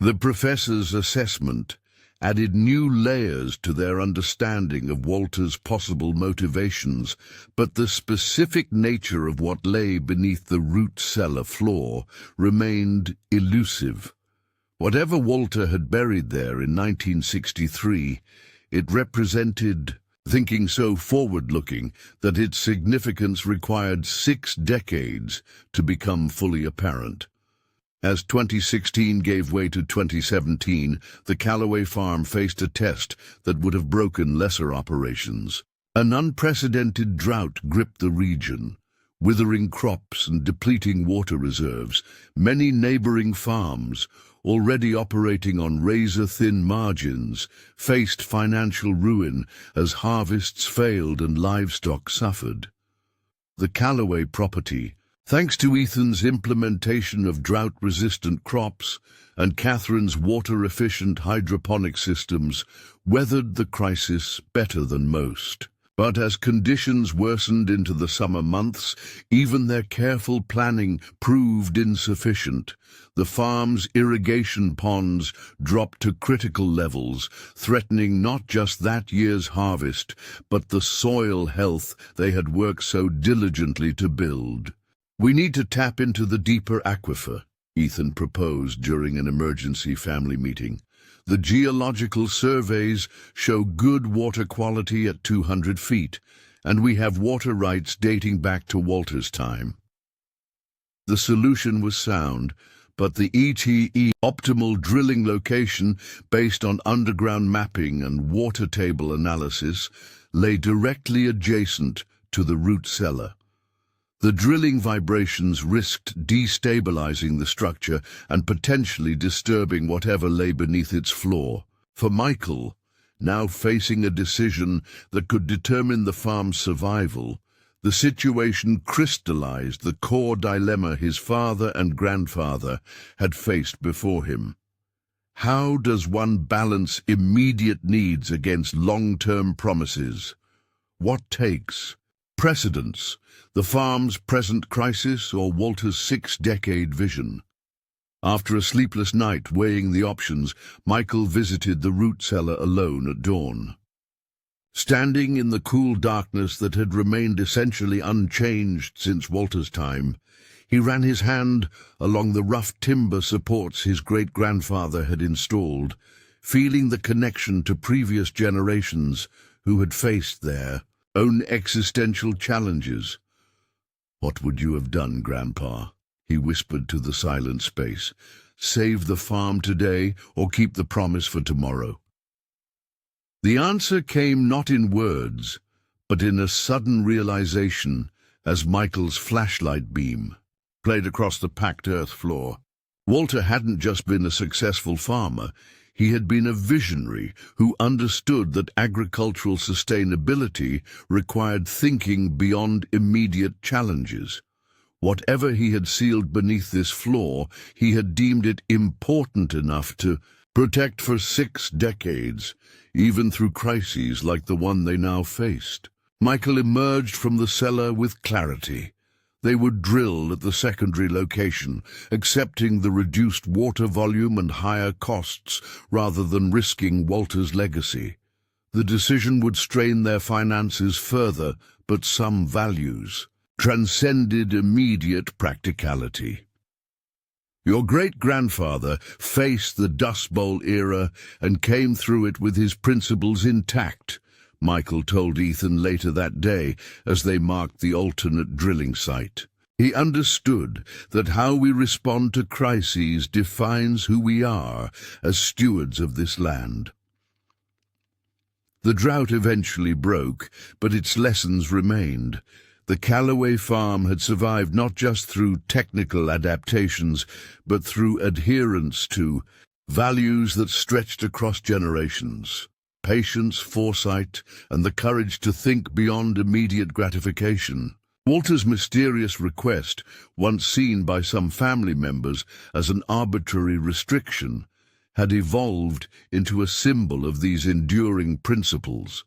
The professor's assessment added new layers to their understanding of Walter's possible motivations, but the specific nature of what lay beneath the root cellar floor remained elusive. Whatever Walter had buried there in 1963, it represented thinking so forward-looking that its significance required 6 decades to become fully apparent. As 2016 gave way to 2017, the Calloway farm faced a test that would have broken lesser operations. An unprecedented drought gripped the region, withering crops and depleting water reserves. Many neighboring farms, already operating on razor-thin margins, faced financial ruin as harvests failed and livestock suffered. The Calloway property, thanks to Ethan's implementation of drought-resistant crops and Catherine's water-efficient hydroponic systems, weathered the crisis better than most. But as conditions worsened into the summer months, even their careful planning proved insufficient. The farm's irrigation ponds dropped to critical levels, threatening not just that year's harvest, but the soil health they had worked so diligently to build. "We need to tap into the deeper aquifer," Ethan proposed during an emergency family meeting. "The geological surveys show good water quality at 200 feet, and we have water rights dating back to Walter's time." The solution was sound, but the ETE optimal drilling location based on underground mapping and water table analysis lay directly adjacent to the root cellar. The drilling vibrations risked destabilizing the structure and potentially disturbing whatever lay beneath its floor. For Michael, now facing a decision that could determine the farm's survival, The situation crystallized the core dilemma his father and grandfather had faced before him. How does one balance immediate needs against long-term promises? What takes precedence, the farm's present crisis or Walter's six-decade vision? After a sleepless night weighing the options, Michael visited the root cellar alone at dawn. Standing in the cool darkness that had remained essentially unchanged since Walter's time, he ran his hand along the rough timber supports his great-grandfather had installed, feeling the connection to previous generations who had faced their own existential challenges. "What would you have done, Grandpa?" he whispered to the silent space. "Save the farm today or keep the promise for tomorrow?" The answer came not in words, but in a sudden realization as Michael's flashlight beam played across the packed earth floor. Walter hadn't just been a successful farmer, he had been a visionary who understood that agricultural sustainability required thinking beyond immediate challenges. Whatever he had sealed beneath this floor, he had deemed it important enough to protect for 6 decades, even through crises like the one they now faced. Michael emerged from the cellar with clarity. They would drill at the secondary location, accepting the reduced water volume and higher costs rather than risking Walter's legacy. The decision would strain their finances further, but some values transcended immediate practicality. Your great-grandfather faced the Dust Bowl era and came through it with his principles intact, Michael told Ethan later that day as they marked the alternate drilling site. He understood that how we respond to crises defines who we are as stewards of this land. The drought eventually broke, but its lessons remained. The Calloway farm had survived not just through technical adaptations, but through adherence to values that stretched across generations: patience, foresight, and the courage to think beyond immediate gratification. Walter's mysterious request, once seen by some family members as an arbitrary restriction, had evolved into a symbol of these enduring principles.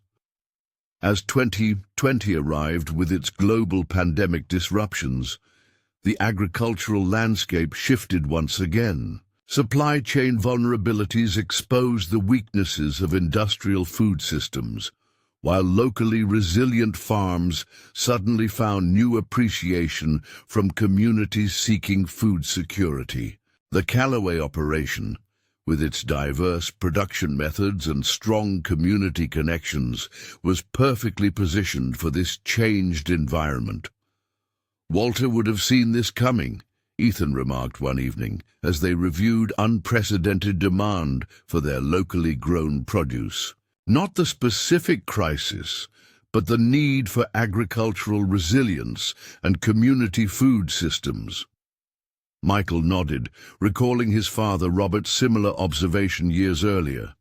As 2020 arrived with its global pandemic disruptions, the agricultural landscape shifted once again. Supply chain vulnerabilities exposed the weaknesses of industrial food systems, while locally resilient farms suddenly found new appreciation from communities seeking food security. The Calloway operation, with its diverse production methods and strong community connections, was perfectly positioned for this changed environment. Walter would have seen this coming, Ethan remarked one evening, as they reviewed unprecedented demand for their locally grown produce. Not the specific crisis, but the need for agricultural resilience and community food systems. Michael nodded, recalling his father Robert's similar observation years earlier.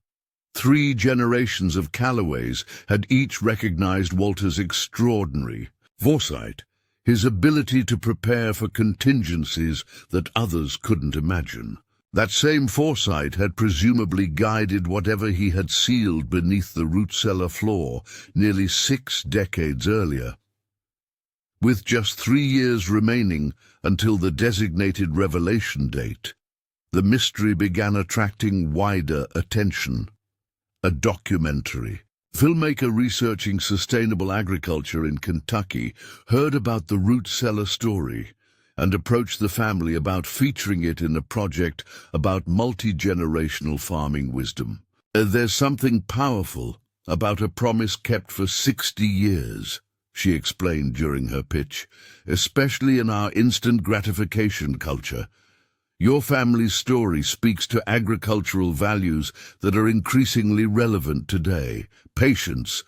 3 generations of Calloways had each recognized Walter's extraordinary foresight, his ability to prepare for contingencies that others couldn't imagine. That same foresight had presumably guided whatever he had sealed beneath the root cellar floor nearly 6 decades earlier. With just 3 years remaining until the designated revelation date, the mystery began attracting wider attention. A documentary. Filmmaker researching sustainable agriculture in Kentucky heard about the root cellar story and approached the family about featuring it in a project about multi-generational farming wisdom. There's something powerful about a promise kept for 60 years, she explained during her pitch, especially in our instant gratification culture. Your family's story speaks to agricultural values that are increasingly relevant today: patience,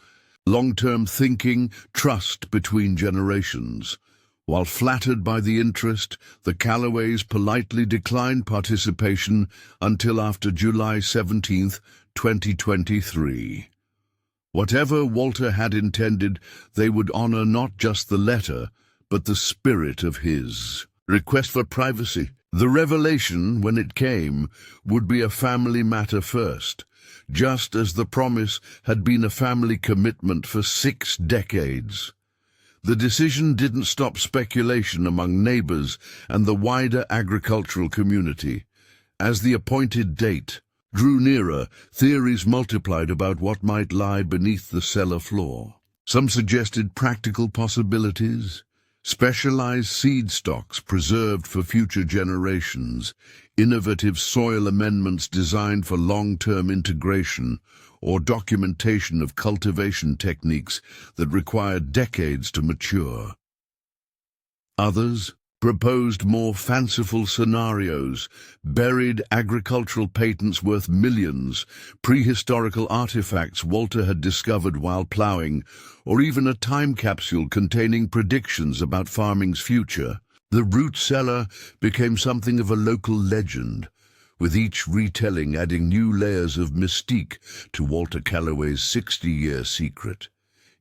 long-term thinking, trust between generations. While flattered by the interest, the Calloways politely declined participation until after July 17, 2023. Whatever Walter had intended, they would honor not just the letter, but the spirit of his request for privacy. The revelation, when it came, would be a family matter first, just as the promise had been a family commitment for 6 decades. The decision didn't stop speculation among neighbors and the wider agricultural community. As the appointed date drew nearer, theories multiplied about what might lie beneath the cellar floor. Some suggested practical possibilities: specialized seed stocks preserved for future generations, innovative soil amendments designed for long-term integration, or documentation of cultivation techniques that required decades to mature. Others proposed more fanciful scenarios: buried agricultural patents worth millions, prehistorical artifacts Walter had discovered while plowing, or even a time capsule containing predictions about farming's future. The root cellar became something of a local legend, with each retelling adding new layers of mystique to Walter Calloway's 60-year secret.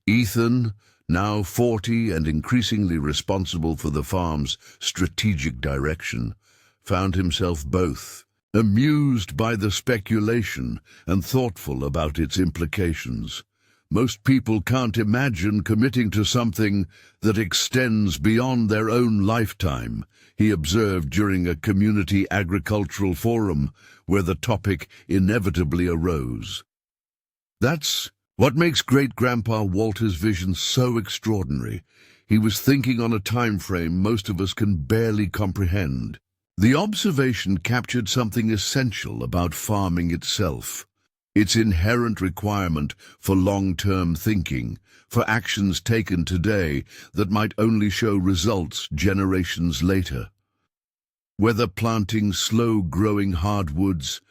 Ethan, now 40 and increasingly responsible for the farm's strategic direction, found himself both amused by the speculation and thoughtful about its implications. Most people can't imagine committing to something that extends beyond their own lifetime, he observed during a community agricultural forum where the topic inevitably arose. That's what makes Great-Grandpa Walter's vision so extraordinary. He was thinking on a time frame most of us can barely comprehend. The observation captured something essential about farming itself: its inherent requirement for long-term thinking, for actions taken today that might only show results generations later. Whether planting slow-growing hardwoods,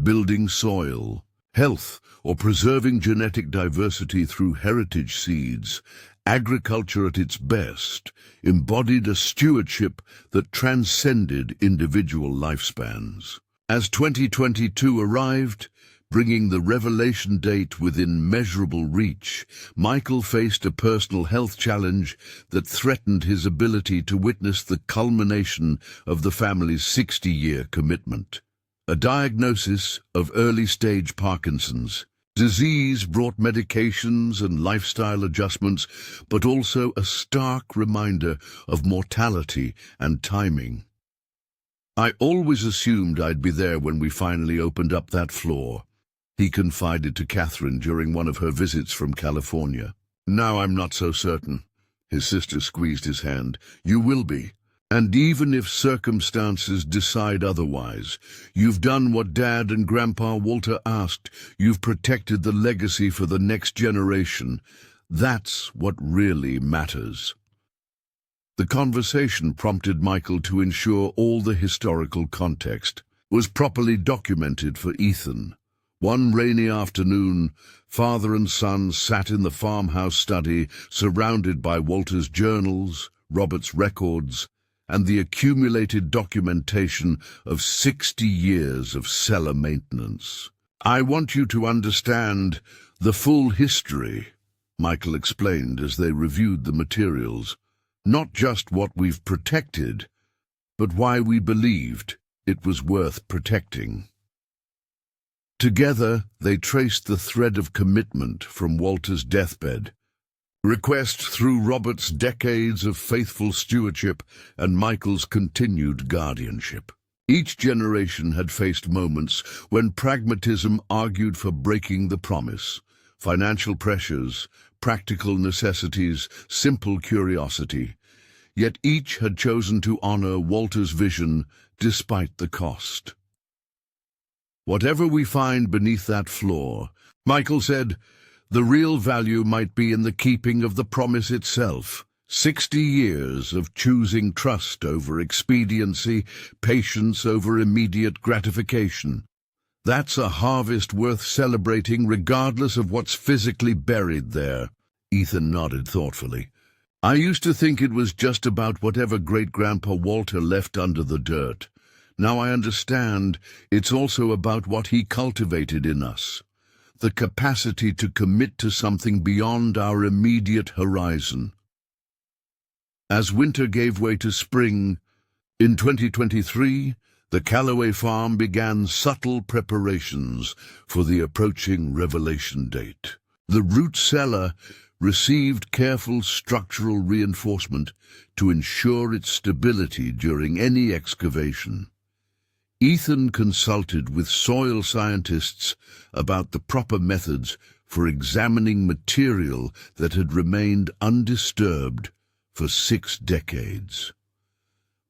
building soil, health, or preserving genetic diversity through heritage seeds, agriculture at its best embodied a stewardship that transcended individual lifespans. As 2022 arrived, bringing the revelation date within measurable reach, Michael faced a personal health challenge that threatened his ability to witness the culmination of the family's 60-year commitment. A diagnosis of early-stage Parkinson's disease brought medications and lifestyle adjustments, but also a stark reminder of mortality and timing. "I always assumed I'd be there when we finally opened up that floor," he confided to Catherine during one of her visits from California. "Now I'm not so certain." His sister squeezed his hand. "You will be. And even if circumstances decide otherwise, you've done what Dad and Grandpa Walter asked. You've protected the legacy for the next generation. That's what really matters." The conversation prompted Michael to ensure all the historical context was properly documented for Ethan. One rainy afternoon, father and son sat in the farmhouse study, surrounded by Walter's journals, Robert's records, and the accumulated documentation of 60 years of cellar maintenance. "I want you to understand the full history," Michael explained as they reviewed the materials. "Not just what we've protected, but why we believed it was worth protecting." Together, they traced the thread of commitment from Walter's deathbed, request through Robert's decades of faithful stewardship, and Michael's continued guardianship. Each generation had faced moments when pragmatism argued for breaking the promise: financial pressures, practical necessities, simple curiosity. Yet each had chosen to honor Walter's vision despite the cost. "Whatever we find beneath that floor," Michael said, "the real value might be in the keeping of the promise itself. 60 years of choosing trust over expediency, patience over immediate gratification. That's a harvest worth celebrating regardless of what's physically buried there." Ethan nodded thoughtfully. "I used to think it was just about whatever Great-Grandpa Walter left under the dirt. Now I understand it's also about what he cultivated in us. the capacity to commit to something beyond our immediate horizon. As winter gave way to spring, in 2023, the Calloway farm began subtle preparations for the approaching revelation date. The root cellar received careful structural reinforcement to ensure its stability during any excavation. Earthen consulted with soil scientists about the proper methods for examining material that had remained undisturbed for 6 decades.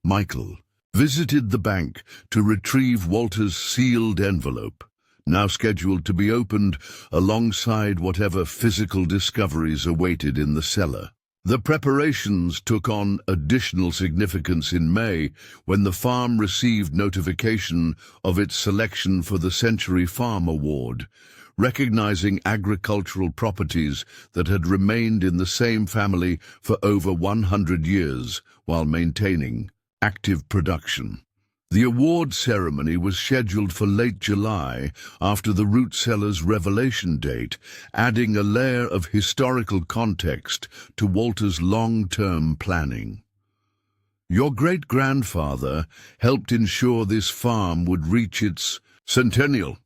Michael visited the bank to retrieve Walter's sealed envelope, now scheduled to be opened alongside whatever physical discoveries awaited in the cellar. The preparations took on additional significance in May when the farm received notification of its selection for the Century Farm Award, recognizing agricultural properties that had remained in the same family for over 100 years while maintaining active production. The award ceremony was scheduled for late July after the root cellar's revelation date, adding a layer of historical context to Walter's long-term planning. "Your great-grandfather helped ensure this farm would reach its centennial,"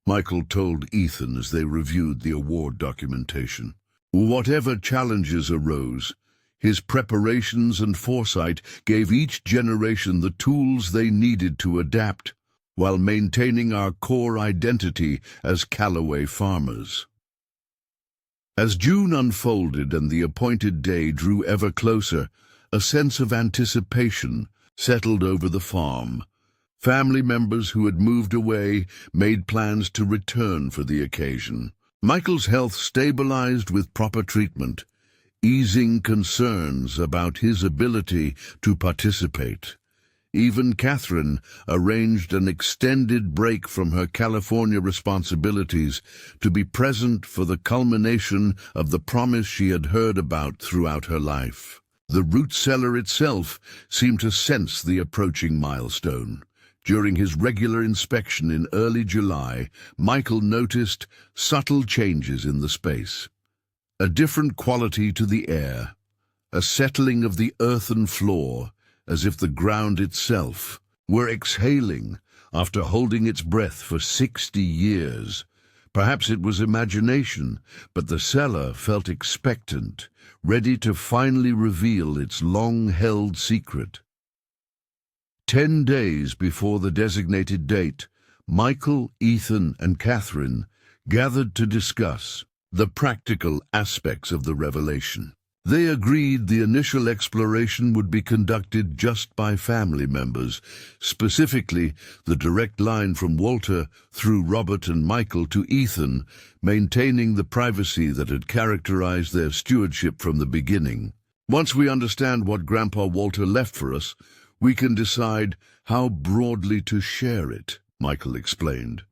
Michael told Earthen as they reviewed the award documentation. Whatever challenges arose, his preparations and foresight gave each generation the tools they needed to adapt, while maintaining our core identity as Calloway farmers. As June unfolded and the appointed day drew ever closer, a sense of anticipation settled over the farm. Family members who had moved away made plans to return for the occasion. Michael's health stabilized with proper treatment, easing concerns about his ability to participate. Even Catherine arranged an extended break from her California responsibilities to be present for the culmination of the promise she had heard about throughout her life. The root cellar itself seemed to sense the approaching milestone. During his regular inspection in early July, Michael noticed subtle changes in the space. A different quality to the air, a settling of the earthen floor, as if the ground itself were exhaling after holding its breath for 60 years. Perhaps it was imagination, but the cellar felt expectant, ready to finally reveal its long-held secret. 10 days before the designated date, Michael, Earthen, and Catherine gathered to discuss the practical aspects of the revelation. They agreed the initial exploration would be conducted just by family members, specifically the direct line from Walter through Robert and Michael to Earthen, maintaining the privacy that had characterized their stewardship from the beginning. "Once we understand what Grandpa Walter left for us, we can decide how broadly to share it," Michael explained.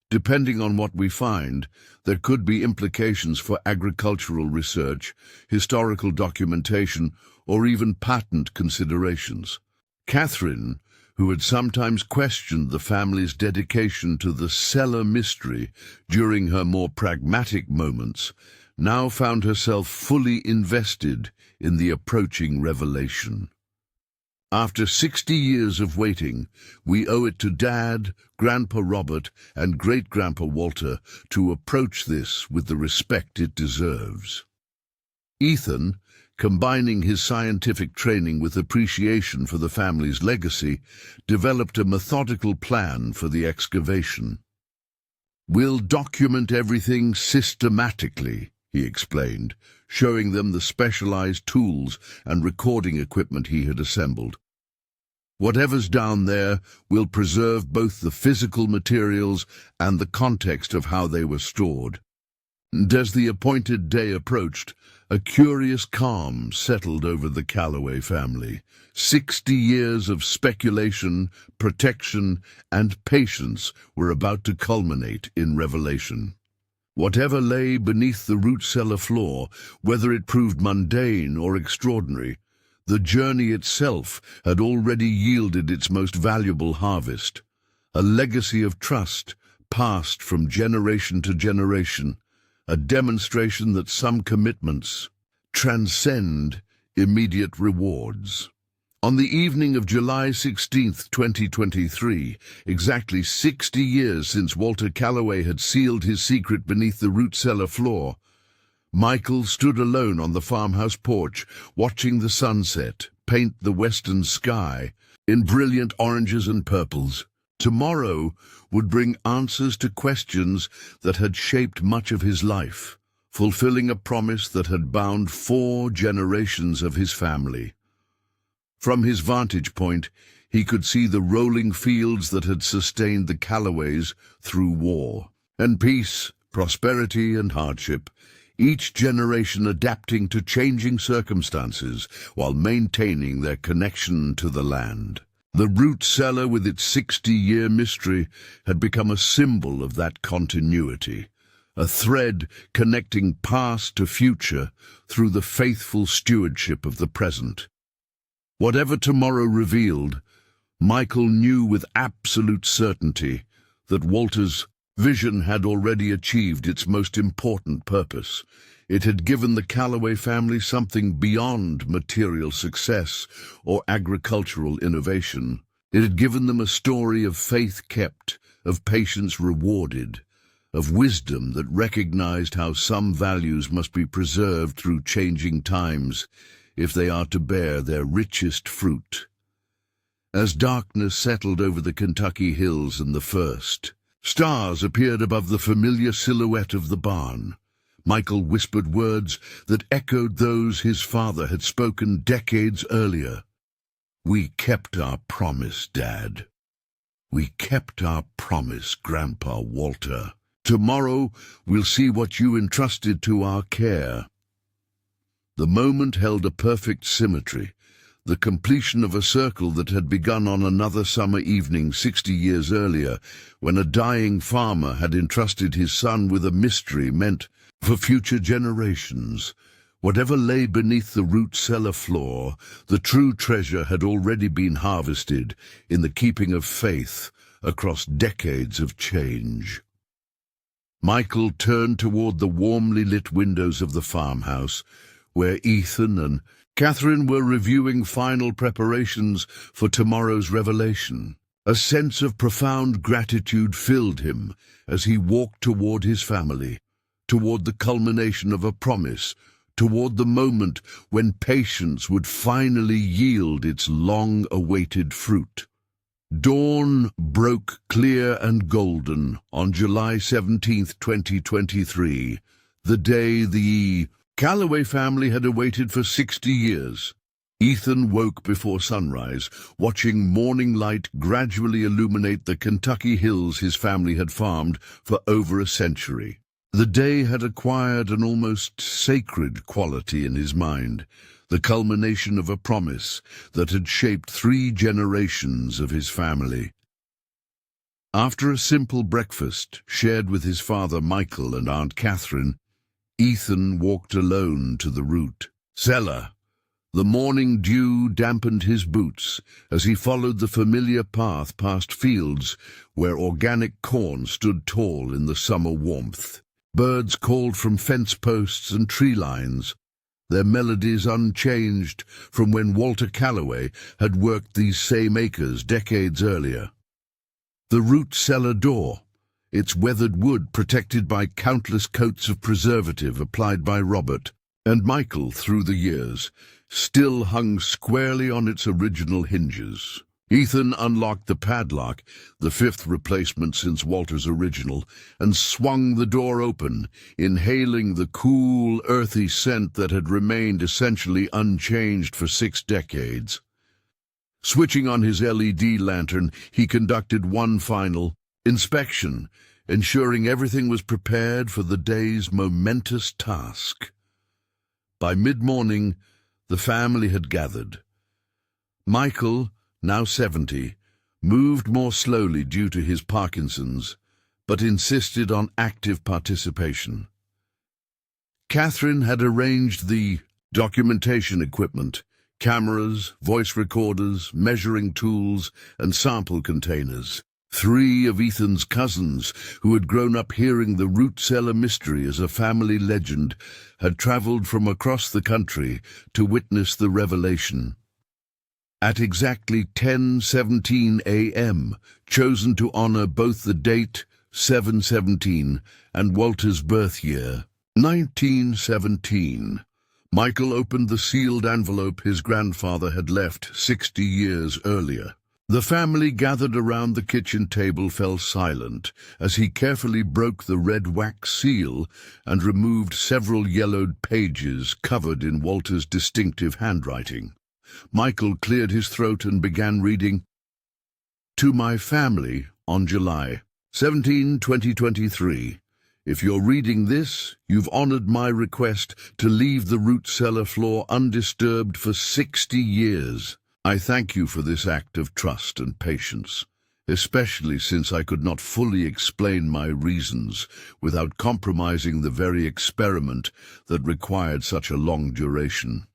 "Depending on what we find, there could be implications for agricultural research, historical documentation, or even patent considerations." Catherine, who had sometimes questioned the family's dedication to the cellar mystery during her more pragmatic moments, now found herself fully invested in the approaching revelation. "After 60 years of waiting, we owe it to Dad, Grandpa Robert, and Great-Grandpa Walter to approach this with the respect it deserves." Earthen, combining his scientific training with appreciation for the family's legacy, developed a methodical plan for the excavation. "We'll document everything systematically," he explained, showing them the specialized tools and recording equipment he had assembled. "Whatever's down there will preserve both the physical materials and the context of how they were stored." And as the appointed day approached, a curious calm settled over the Calloway family. 60 years of speculation, protection, and patience were about to culminate in revelation. Whatever lay beneath the root cellar floor, whether it proved mundane or extraordinary, the journey itself had already yielded its most valuable harvest, a legacy of trust, passed from generation to generation, a demonstration that some commitments transcend immediate rewards. On the evening of July 16th, 2023, exactly 60 years since Walter Calloway had sealed his secret beneath the root cellar floor, Michael stood alone on the farmhouse porch, watching the sunset paint the western sky in brilliant oranges and purples. Tomorrow would bring answers to questions that had shaped much of his life, fulfilling a promise that had bound 4 generations of his family. From his vantage point, he could see the rolling fields that had sustained the Calloways through war and peace, prosperity and hardship, each generation adapting to changing circumstances while maintaining their connection to the land. The root cellar, with its 60-year mystery, had become a symbol of that continuity, a thread connecting past to future through the faithful stewardship of the present. Whatever tomorrow revealed, Michael knew with absolute certainty that Walter's vision had already achieved its most important purpose. It had given the Calloway family something beyond material success or agricultural innovation. It had given them a story of faith kept, of patience rewarded, of wisdom that recognized how some values must be preserved through changing times if they are to bear their richest fruit. As darkness settled over the Kentucky hills and the first stars appeared above the familiar silhouette of the barn, Michael whispered words that echoed those his father had spoken decades earlier. "We kept our promise, Dad. We kept our promise, Grandpa Walter. Tomorrow we'll see what you entrusted to our care." The moment held a perfect symmetry, the completion of a circle that had begun on another summer evening 60 years earlier, when a dying farmer had entrusted his son with a mystery meant for future generations. Whatever lay beneath the root cellar floor, the true treasure had already been harvested in the keeping of faith across decades of change. Michael turned toward the warmly lit windows of the farmhouse, where Ethan and Catherine were reviewing final preparations for tomorrow's revelation. A sense of profound gratitude filled him as he walked toward his family, toward the culmination of a promise, toward the moment when patience would finally yield its long-awaited fruit. Dawn broke clear and golden on July 17th, 2023, the day the Calloway family had awaited for 60 years. Ethan woke before sunrise, watching morning light gradually illuminate the Kentucky hills his family had farmed for over a century. The day had acquired an almost sacred quality in his mind, the culmination of a promise that had shaped 3 generations of his family. After a simple breakfast shared with his father Michael and Aunt Catherine, Ethan walked alone to the root cellar. The morning dew dampened his boots as he followed the familiar path past fields where organic corn stood tall in the summer warmth. Birds called from fence posts and tree lines, their melodies unchanged from when Walter Calloway had worked these same acres decades earlier. The root cellar door, its weathered wood protected by countless coats of preservative applied by Robert and Michael through the years, still hung squarely on its original hinges. Ethan unlocked the padlock, the 5th replacement since Walter's original, and swung the door open, inhaling the cool, earthy scent that had remained essentially unchanged for 6 decades. Switching on his LED lantern, he conducted one final inspection, ensuring everything was prepared for the day's momentous task. By mid-morning, the family had gathered. Michael, now 70, moved more slowly due to his Parkinson's, but insisted on active participation. Catherine had arranged the documentation equipment, cameras, voice recorders, measuring tools, and sample containers. Three of Ethan's cousins, who had grown up hearing the root cellar mystery as a family legend, had travelled from across the country to witness the revelation. At exactly 10:17 a.m., chosen to honour both the date, 7/17, and Walter's birth year, 1917, Michael opened the sealed envelope his grandfather had left 60 years earlier. The family gathered around the kitchen table fell silent as he carefully broke the red wax seal and removed several yellowed pages covered in Walter's distinctive handwriting. Michael cleared his throat and began reading, "To my family on July 17, 2023. If you're reading this, you've honored my request to leave the root cellar floor undisturbed for 60 years. I thank you for this act of trust and patience, especially since I could not fully explain my reasons without compromising the very experiment that required such a long duration.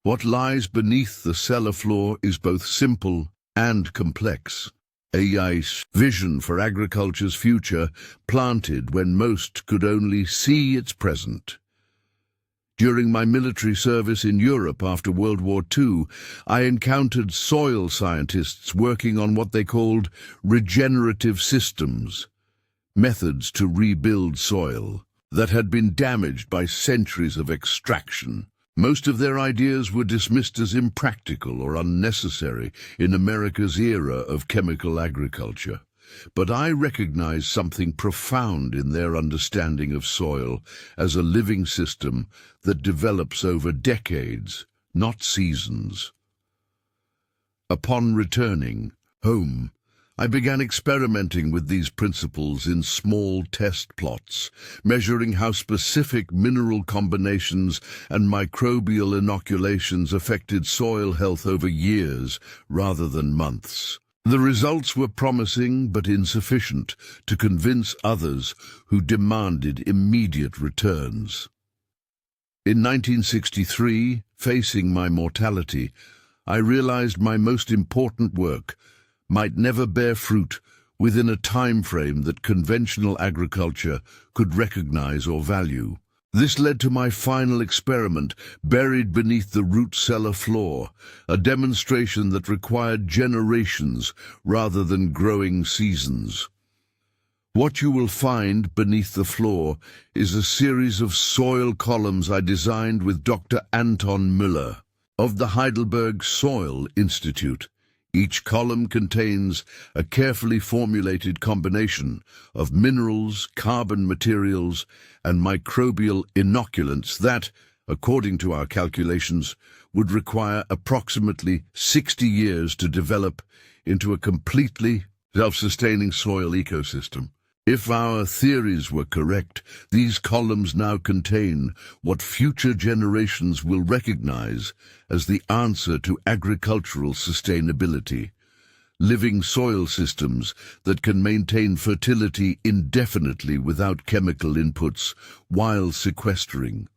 What lies beneath the cellar floor is both simple and complex. A vision for agriculture's future, planted when most could only see its present. During my military service in Europe after World War II, I encountered soil scientists working on what they called regenerative systems, methods to rebuild soil that had been damaged by centuries of extraction. Most of their ideas were dismissed as impractical or unnecessary in America's era of chemical agriculture. But I recognized something profound in their understanding of soil as a living system that develops over decades, not seasons. Upon returning home, I began experimenting with these principles in small test plots, measuring how specific mineral combinations and microbial inoculations affected soil health over years rather than months. The results were promising but insufficient to convince others who demanded immediate returns. In 1963, facing my mortality, I realized my most important work might never bear fruit within a time frame that conventional agriculture could recognize or value. This led to my final experiment, buried beneath the root cellar floor, a demonstration that required generations rather than growing seasons. What you will find beneath the floor is a series of soil columns I designed with Dr. Anton Müller of the Heidelberg Soil Institute. Each column contains a carefully formulated combination of minerals, carbon materials, and microbial inoculants that, according to our calculations, would require approximately 60 years to develop into a completely self-sustaining soil ecosystem. If our theories were correct, these columns now contain what future generations will recognize as the answer to agricultural sustainability: living soil systems that can maintain fertility indefinitely without chemical inputs while sequestering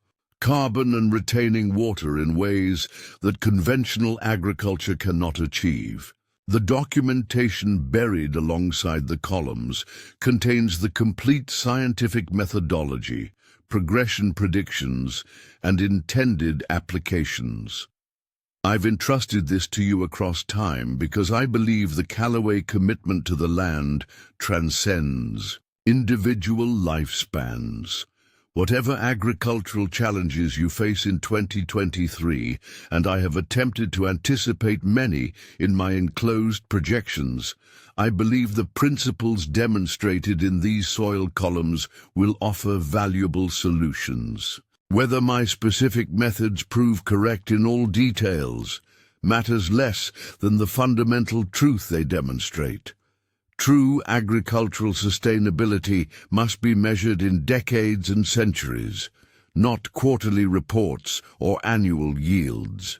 carbon and retaining water in ways that conventional agriculture cannot achieve. The documentation buried alongside the columns contains the complete scientific methodology, progression predictions, and intended applications. I've entrusted this to you across time because I believe the Calloway commitment to the land transcends individual lifespans. Whatever agricultural challenges you face in 2023, and I have attempted to anticipate many in my enclosed projections, I believe the principles demonstrated in these soil columns will offer valuable solutions. Whether my specific methods prove correct in all details matters less than the fundamental truth they demonstrate. True agricultural sustainability must be measured in decades and centuries, not quarterly reports or annual yields.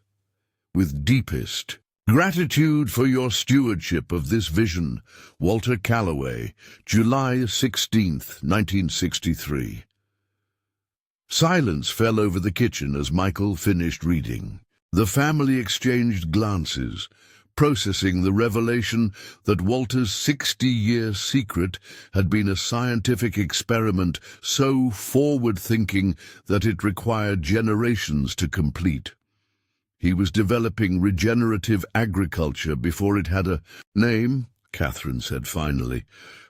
With deepest gratitude for your stewardship of this vision, Walter Calloway, July 16, 1963. Silence fell over the kitchen as Michael finished reading. The family exchanged glances, processing the revelation that Walter's 60-year secret had been a scientific experiment so forward-thinking that it required generations to complete. He was developing regenerative agriculture before it had a name, Catherine said finally,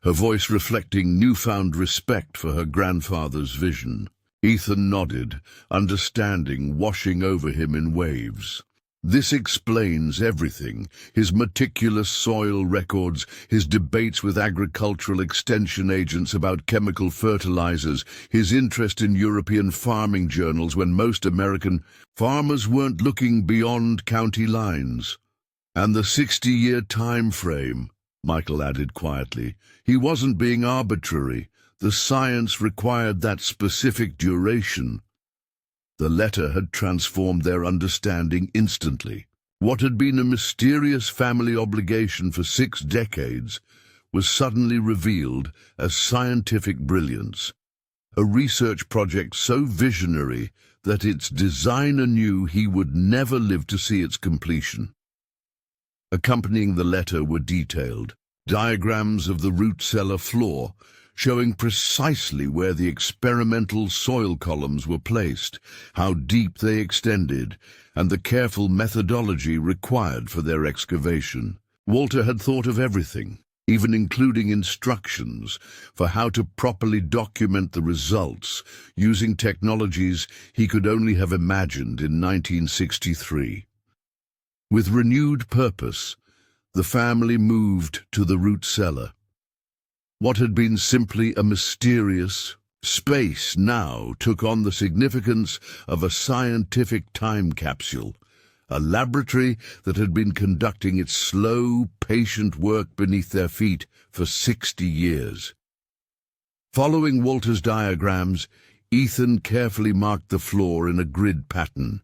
her voice reflecting newfound respect for her grandfather's vision. Ethan nodded, understanding washing over him in waves. This explains everything: his meticulous soil records, his debates with agricultural extension agents about chemical fertilizers, his interest in European farming journals when most American farmers weren't looking beyond county lines. And the 60-year time frame, Michael added quietly. He wasn't being arbitrary. The science required that specific duration. The letter had transformed their understanding instantly. What had been a mysterious family obligation for 6 decades was suddenly revealed as scientific brilliance, a research project so visionary that its designer knew he would never live to see its completion. Accompanying the letter were detailed diagrams of the root cellar floor, showing precisely where the experimental soil columns were placed, how deep they extended, and the careful methodology required for their excavation. Walter had thought of everything, even including instructions for how to properly document the results using technologies he could only have imagined in 1963. With renewed purpose, the family moved to the root cellar. What had been simply a mysterious space now took on the significance of a scientific time capsule, a laboratory that had been conducting its slow, patient work beneath their feet for 60 years. Following Walter's diagrams, Ethan carefully marked the floor in a grid pattern.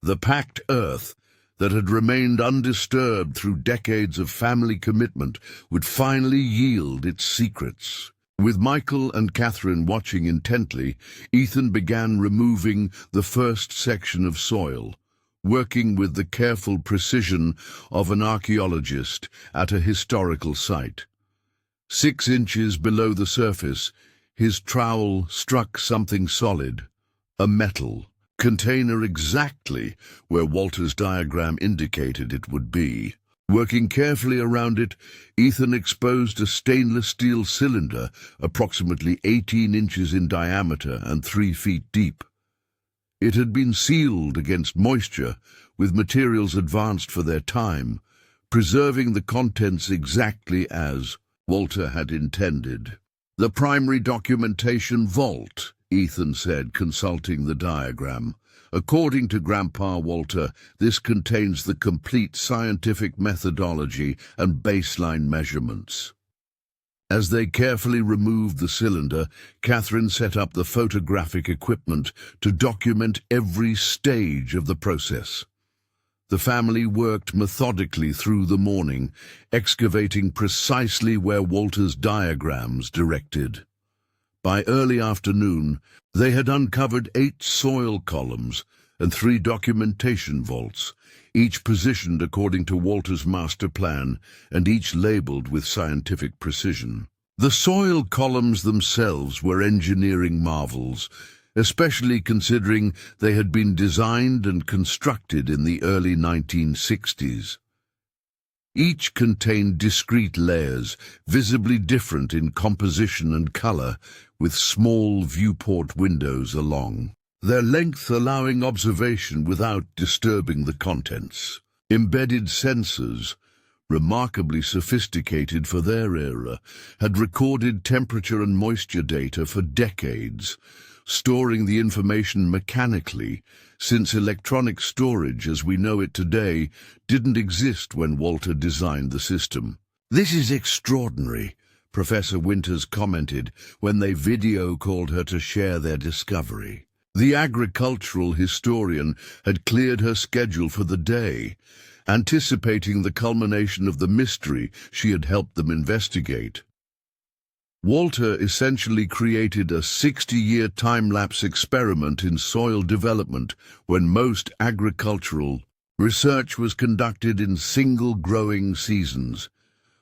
The packed earth that had remained undisturbed through decades of family commitment would finally yield its secrets. With Michael and Catherine watching intently, Ethan began removing the first section of soil, working with the careful precision of an archaeologist at a historical site. 6 inches below the surface, his trowel struck something solid, a metal container exactly where Walter's diagram indicated it would be. Working carefully around it, Ethan exposed a stainless steel cylinder approximately 18 inches in diameter and 3 feet deep. It had been sealed against moisture with materials advanced for their time, preserving the contents exactly as Walter had intended. "The primary documentation vault," Ethan said, consulting the diagram. "According to Grandpa Walter, this contains the complete scientific methodology and baseline measurements." As they carefully removed the cylinder, Catherine set up the photographic equipment to document every stage of the process. The family worked methodically through the morning, excavating precisely where Walter's diagrams directed. By early afternoon, they had uncovered 8 soil columns and 3 documentation vaults, each positioned according to Walter's master plan and each labeled with scientific precision. The soil columns themselves were engineering marvels, especially considering they had been designed and constructed in the early 1960s. Each contained discrete layers, visibly different in composition and color, with small viewport windows along their length, allowing observation without disturbing the contents. Embedded sensors, remarkably sophisticated for their era, had recorded temperature and moisture data for decades, storing the information mechanically, since electronic storage as we know it today didn't exist when Walter designed the system. "This is extraordinary," Professor Winters commented when they video-called her to share their discovery. The agricultural historian had cleared her schedule for the day, anticipating the culmination of the mystery she had helped them investigate. Walter essentially created a 60-year time-lapse experiment in soil development when most agricultural Research was conducted in single growing seasons.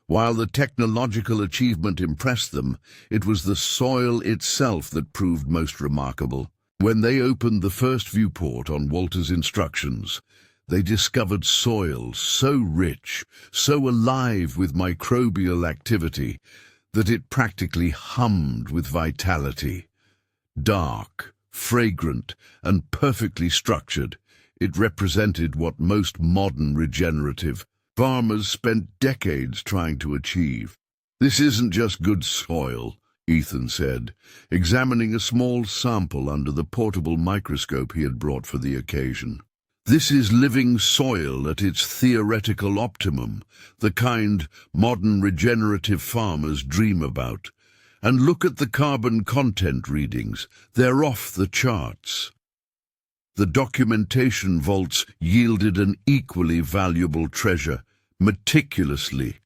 While the technological achievement impressed them, it was the soil itself that proved most remarkable. When they opened the first viewport on Walter's instructions, they discovered soil so rich, so alive with microbial activity, that it practically hummed with vitality. Dark, fragrant, and perfectly structured, it represented what most modern regenerative farmers spent decades trying to achieve. "This isn't just good soil," Ethan said, examining a small sample under the portable microscope he had brought for the occasion. "This is living soil at its theoretical optimum, the kind modern regenerative farmers dream about. And look at the carbon content readings. They're off the charts." The documentation vaults yielded an equally valuable treasure, meticulously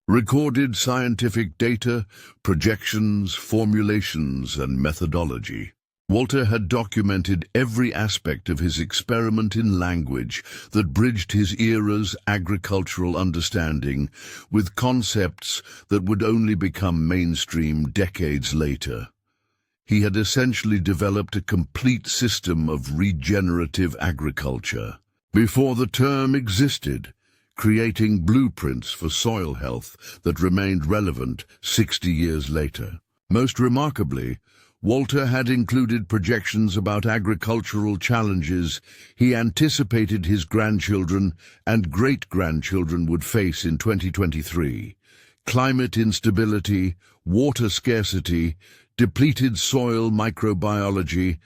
recorded scientific data, projections, formulations, and methodology. Walter had documented every aspect of his experiment in language that bridged his era's agricultural understanding with concepts that would only become mainstream decades later. He had essentially developed a complete system of regenerative agriculture before the term existed, creating blueprints for soil health that remained relevant 60 years later. Most remarkably, Walter had included projections about agricultural challenges he anticipated his grandchildren and great-grandchildren would face in 2023: climate instability, water scarcity, depleted soil microbiology,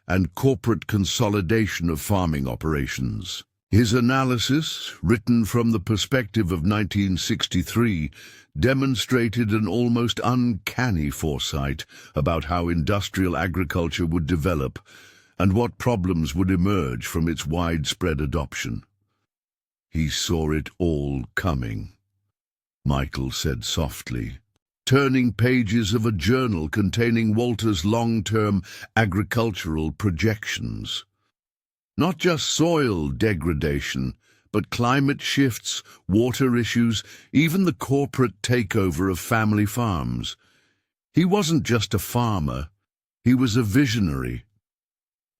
and corporate consolidation of farming operations. His analysis, written from the perspective of 1963, demonstrated an almost uncanny foresight about how industrial agriculture would develop and what problems would emerge from its widespread adoption. "He saw it all coming," Michael said softly, turning pages of a journal containing Walter's long-term agricultural projections. Not just soil degradation, but climate shifts, water issues, even the corporate takeover of family farms. He wasn't just a farmer, he was a visionary.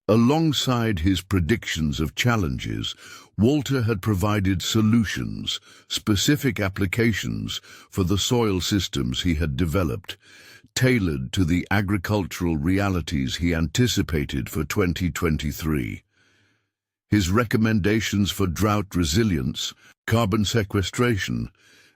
Alongside his predictions of challenges, Walter had provided solutions, specific applications for the soil systems he had developed, tailored to the agricultural realities he anticipated for 2023. His recommendations for drought resilience, carbon sequestration,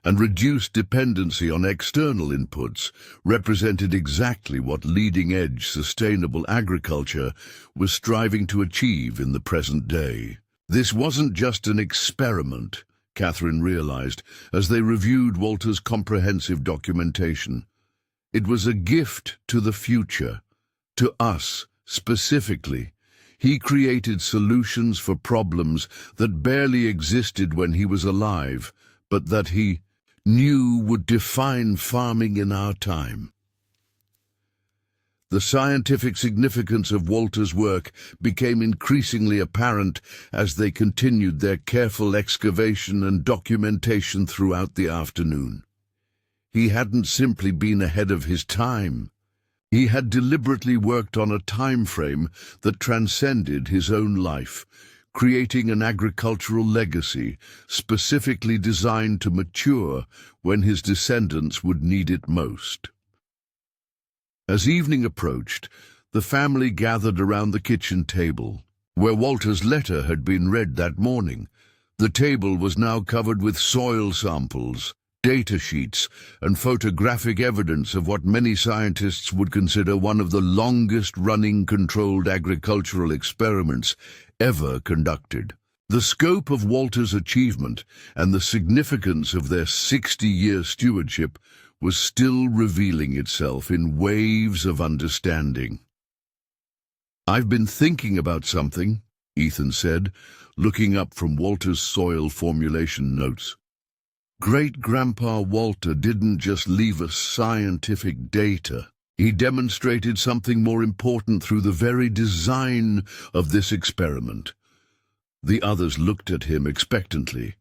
and reduced dependency on external inputs represented exactly what leading-edge sustainable agriculture was striving to achieve in the present day. This wasn't just an experiment, Catherine realized as they reviewed Walter's comprehensive documentation. It was a gift to the future, to us specifically. He created solutions for problems that barely existed when he was alive, but that he knew would define farming in our time. The scientific significance of Walter's work became increasingly apparent as they continued their careful excavation and documentation throughout the afternoon. He hadn't simply been ahead of his time. He had deliberately worked on a time frame that transcended his own life, creating an agricultural legacy specifically designed to mature when his descendants would need it most. As evening approached, the family gathered around the kitchen table, where Walter's letter had been read that morning. The table was now covered with soil samples, data sheets, and photographic evidence of what many scientists would consider one of the longest-running controlled agricultural experiments ever conducted. The scope of Walter's achievement and the significance of their 60-year stewardship was still revealing itself in waves of understanding. "I've been thinking about something," Ethan said, looking up from Walter's soil formulation notes. "Great-grandpa Walter didn't just leave us scientific data. He demonstrated something more important through the very design of this experiment. The others looked at him expectantly.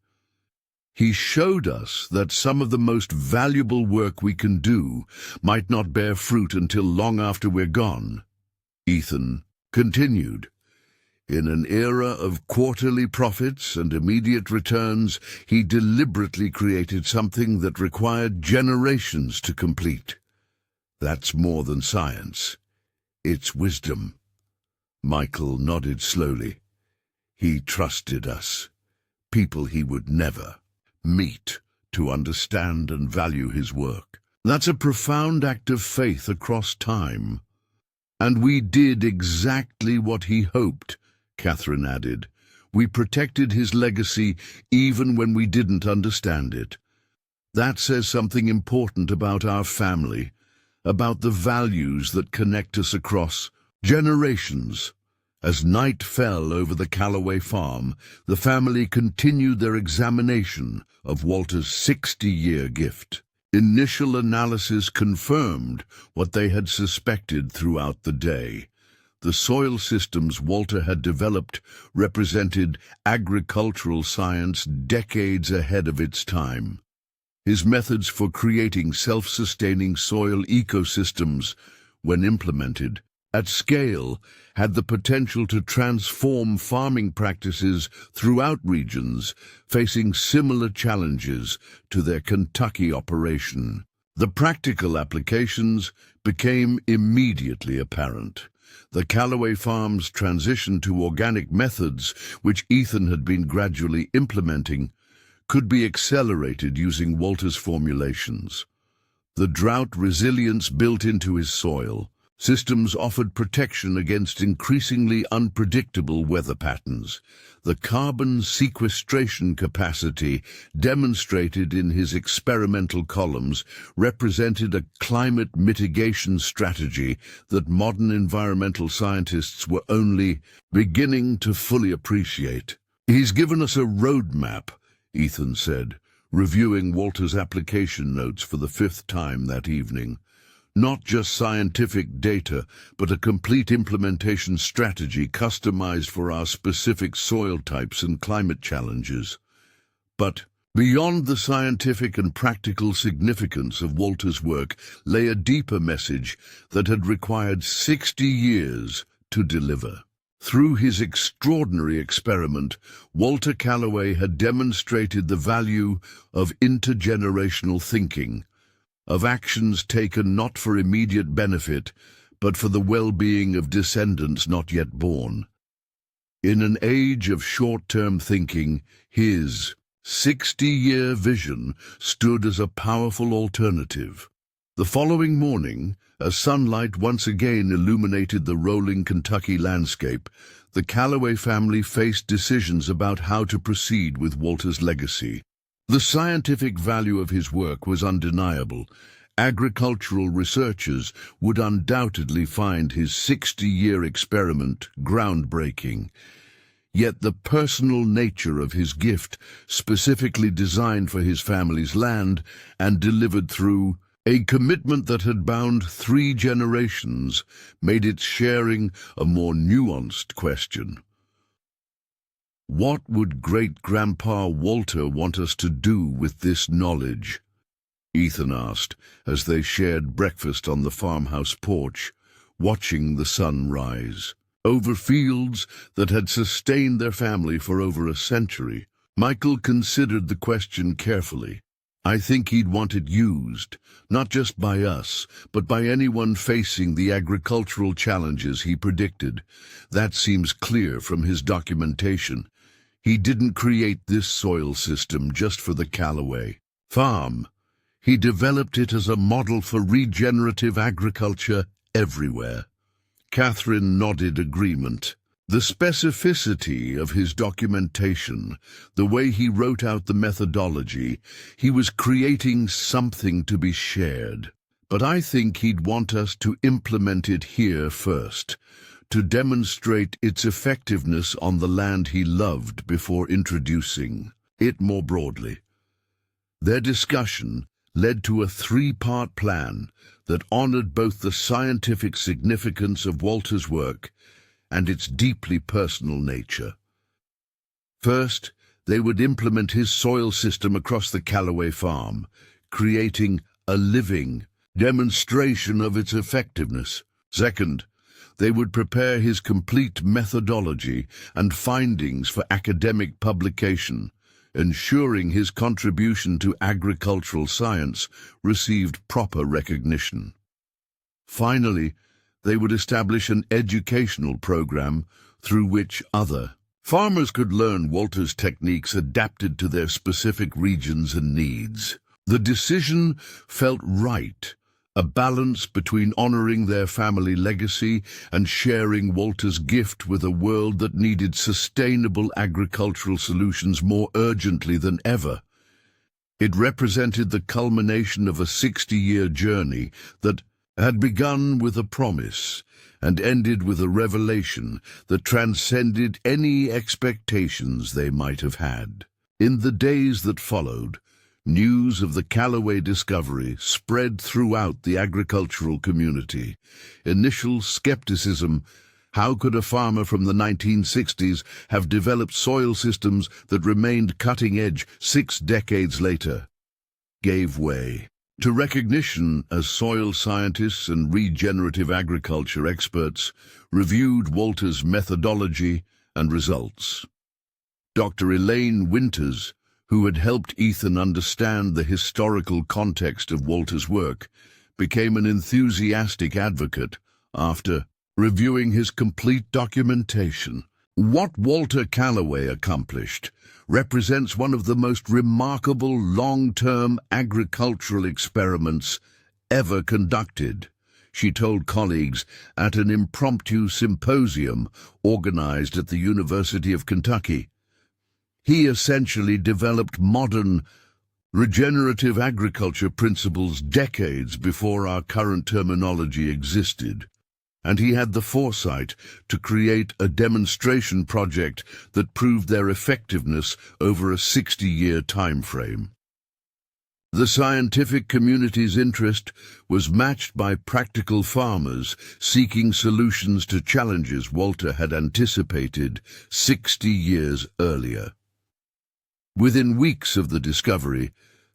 He showed us that some of the most valuable work we can do might not bear fruit until long after we're gone. Ethan continued. In an era of quarterly profits and immediate returns, he deliberately created something that required generations to complete. That's more than science. It's wisdom. Michael nodded slowly. He trusted us, people he would never meet, to understand and value his work. That's a profound act of faith across time. And we did exactly what he hoped, Catherine added. We protected his legacy even when we didn't understand it. That says something important about our family, about the values that connect us across generations. As night fell over the Calloway farm, the family continued their examination of Walter's 60-year gift. Initial analysis confirmed what they had suspected throughout the day. The soil systems Walter had developed represented agricultural science decades ahead of its time. His methods for creating self-sustaining soil ecosystems, when implemented at scale, had the potential to transform farming practices throughout regions facing similar challenges to their Kentucky operation. The practical applications became immediately apparent. The Calloway farm's transition to organic methods, which Ethan had been gradually implementing, could be accelerated using Walter's formulations. The drought resilience built into his soil systems offered protection against increasingly unpredictable weather patterns. The carbon sequestration capacity demonstrated in his experimental columns represented a climate mitigation strategy that modern environmental scientists were only beginning to fully appreciate. He's given us a roadmap, Ethan said, reviewing Walter's application notes for the 5th time that evening. Not just scientific data, but a complete implementation strategy customized for our specific soil types and climate challenges. But beyond the scientific and practical significance of Walter's work lay a deeper message that had required 60 years to deliver. Through his extraordinary experiment, Walter Calloway had demonstrated the value of intergenerational thinking, of actions taken not for immediate benefit, but for the well-being of descendants not yet born. In an age of short-term thinking, his 60-year vision stood as a powerful alternative. The following morning, as sunlight once again illuminated the rolling Kentucky landscape, the Calloway family faced decisions about how to proceed with Walter's legacy. The scientific value of his work was undeniable. Agricultural researchers would undoubtedly find his 60-year experiment groundbreaking. Yet the personal nature of his gift, specifically designed for his family's land and delivered through a commitment that had bound 3 generations, made its sharing a more nuanced question. What would great-grandpa Walter want us to do with this knowledge? Ethan asked, as they shared breakfast on the farmhouse porch, watching the sun rise over fields that had sustained their family for over a century. Michael considered the question carefully. I think he'd want it used, not just by us, but by anyone facing the agricultural challenges he predicted. That seems clear from his documentation. He didn't create this soil system just for the Calloway farm. He developed it as a model for regenerative agriculture everywhere. Catherine nodded agreement. The specificity of his documentation, the way he wrote out the methodology, he was creating something to be shared. But I think he'd want us to implement it here first, to demonstrate its effectiveness on the land he loved before introducing it more broadly. Their discussion led to a 3-part plan that honored both the scientific significance of Walter's work and its deeply personal nature. First, they would implement his soil system across the Calloway farm, creating a living demonstration of its effectiveness. Second, they would prepare his complete methodology and findings for academic publication, ensuring his contribution to agricultural science received proper recognition. Finally, they would establish an educational program through which other farmers could learn Walter's techniques adapted to their specific regions and needs. The decision felt right, a balance between honoring their family legacy and sharing Walter's gift with a world that needed sustainable agricultural solutions more urgently than ever. It represented the culmination of a 60-year journey that had begun with a promise and ended with a revelation that transcended any expectations they might have had. In the days that followed, news of the Calloway discovery spread throughout the agricultural community. Initial skepticism, how could a farmer from the 1960s have developed soil systems that remained cutting-edge 6 decades later, gave way to recognition as soil scientists and regenerative agriculture experts reviewed Walter's methodology and results. Dr. Elaine Winters, who had helped Ethan understand the historical context of Walter's work, became an enthusiastic advocate after reviewing his complete documentation. What Walter Calloway accomplished represents one of the most remarkable long-term agricultural experiments ever conducted, she told colleagues at an impromptu symposium organized at the University of Kentucky. He essentially developed modern, regenerative agriculture principles decades before our current terminology existed, and he had the foresight to create a demonstration project that proved their effectiveness over a 60-year time frame. The scientific community's interest was matched by practical farmers seeking solutions to challenges Walter had anticipated 60 years earlier. Within weeks of the discovery,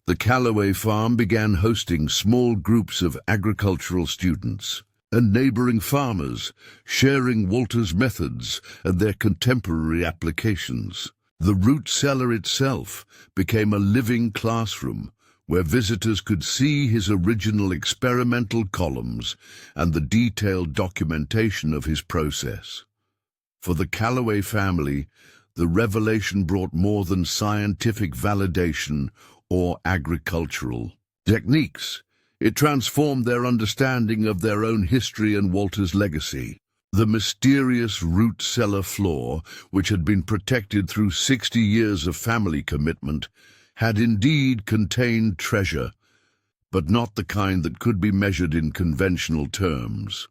the Calloway farm began hosting small groups of agricultural students and neighboring farmers, sharing Walter's methods and their contemporary applications. The root cellar itself became a living classroom where visitors could see his original experimental columns and the detailed documentation of his process. For the Calloway family, the revelation brought more than scientific validation or agricultural techniques. It transformed their understanding of their own history and Walter's legacy. The mysterious root cellar floor, which had been protected through 60 years of family commitment, had indeed contained treasure, but not the kind that could be measured in conventional terms.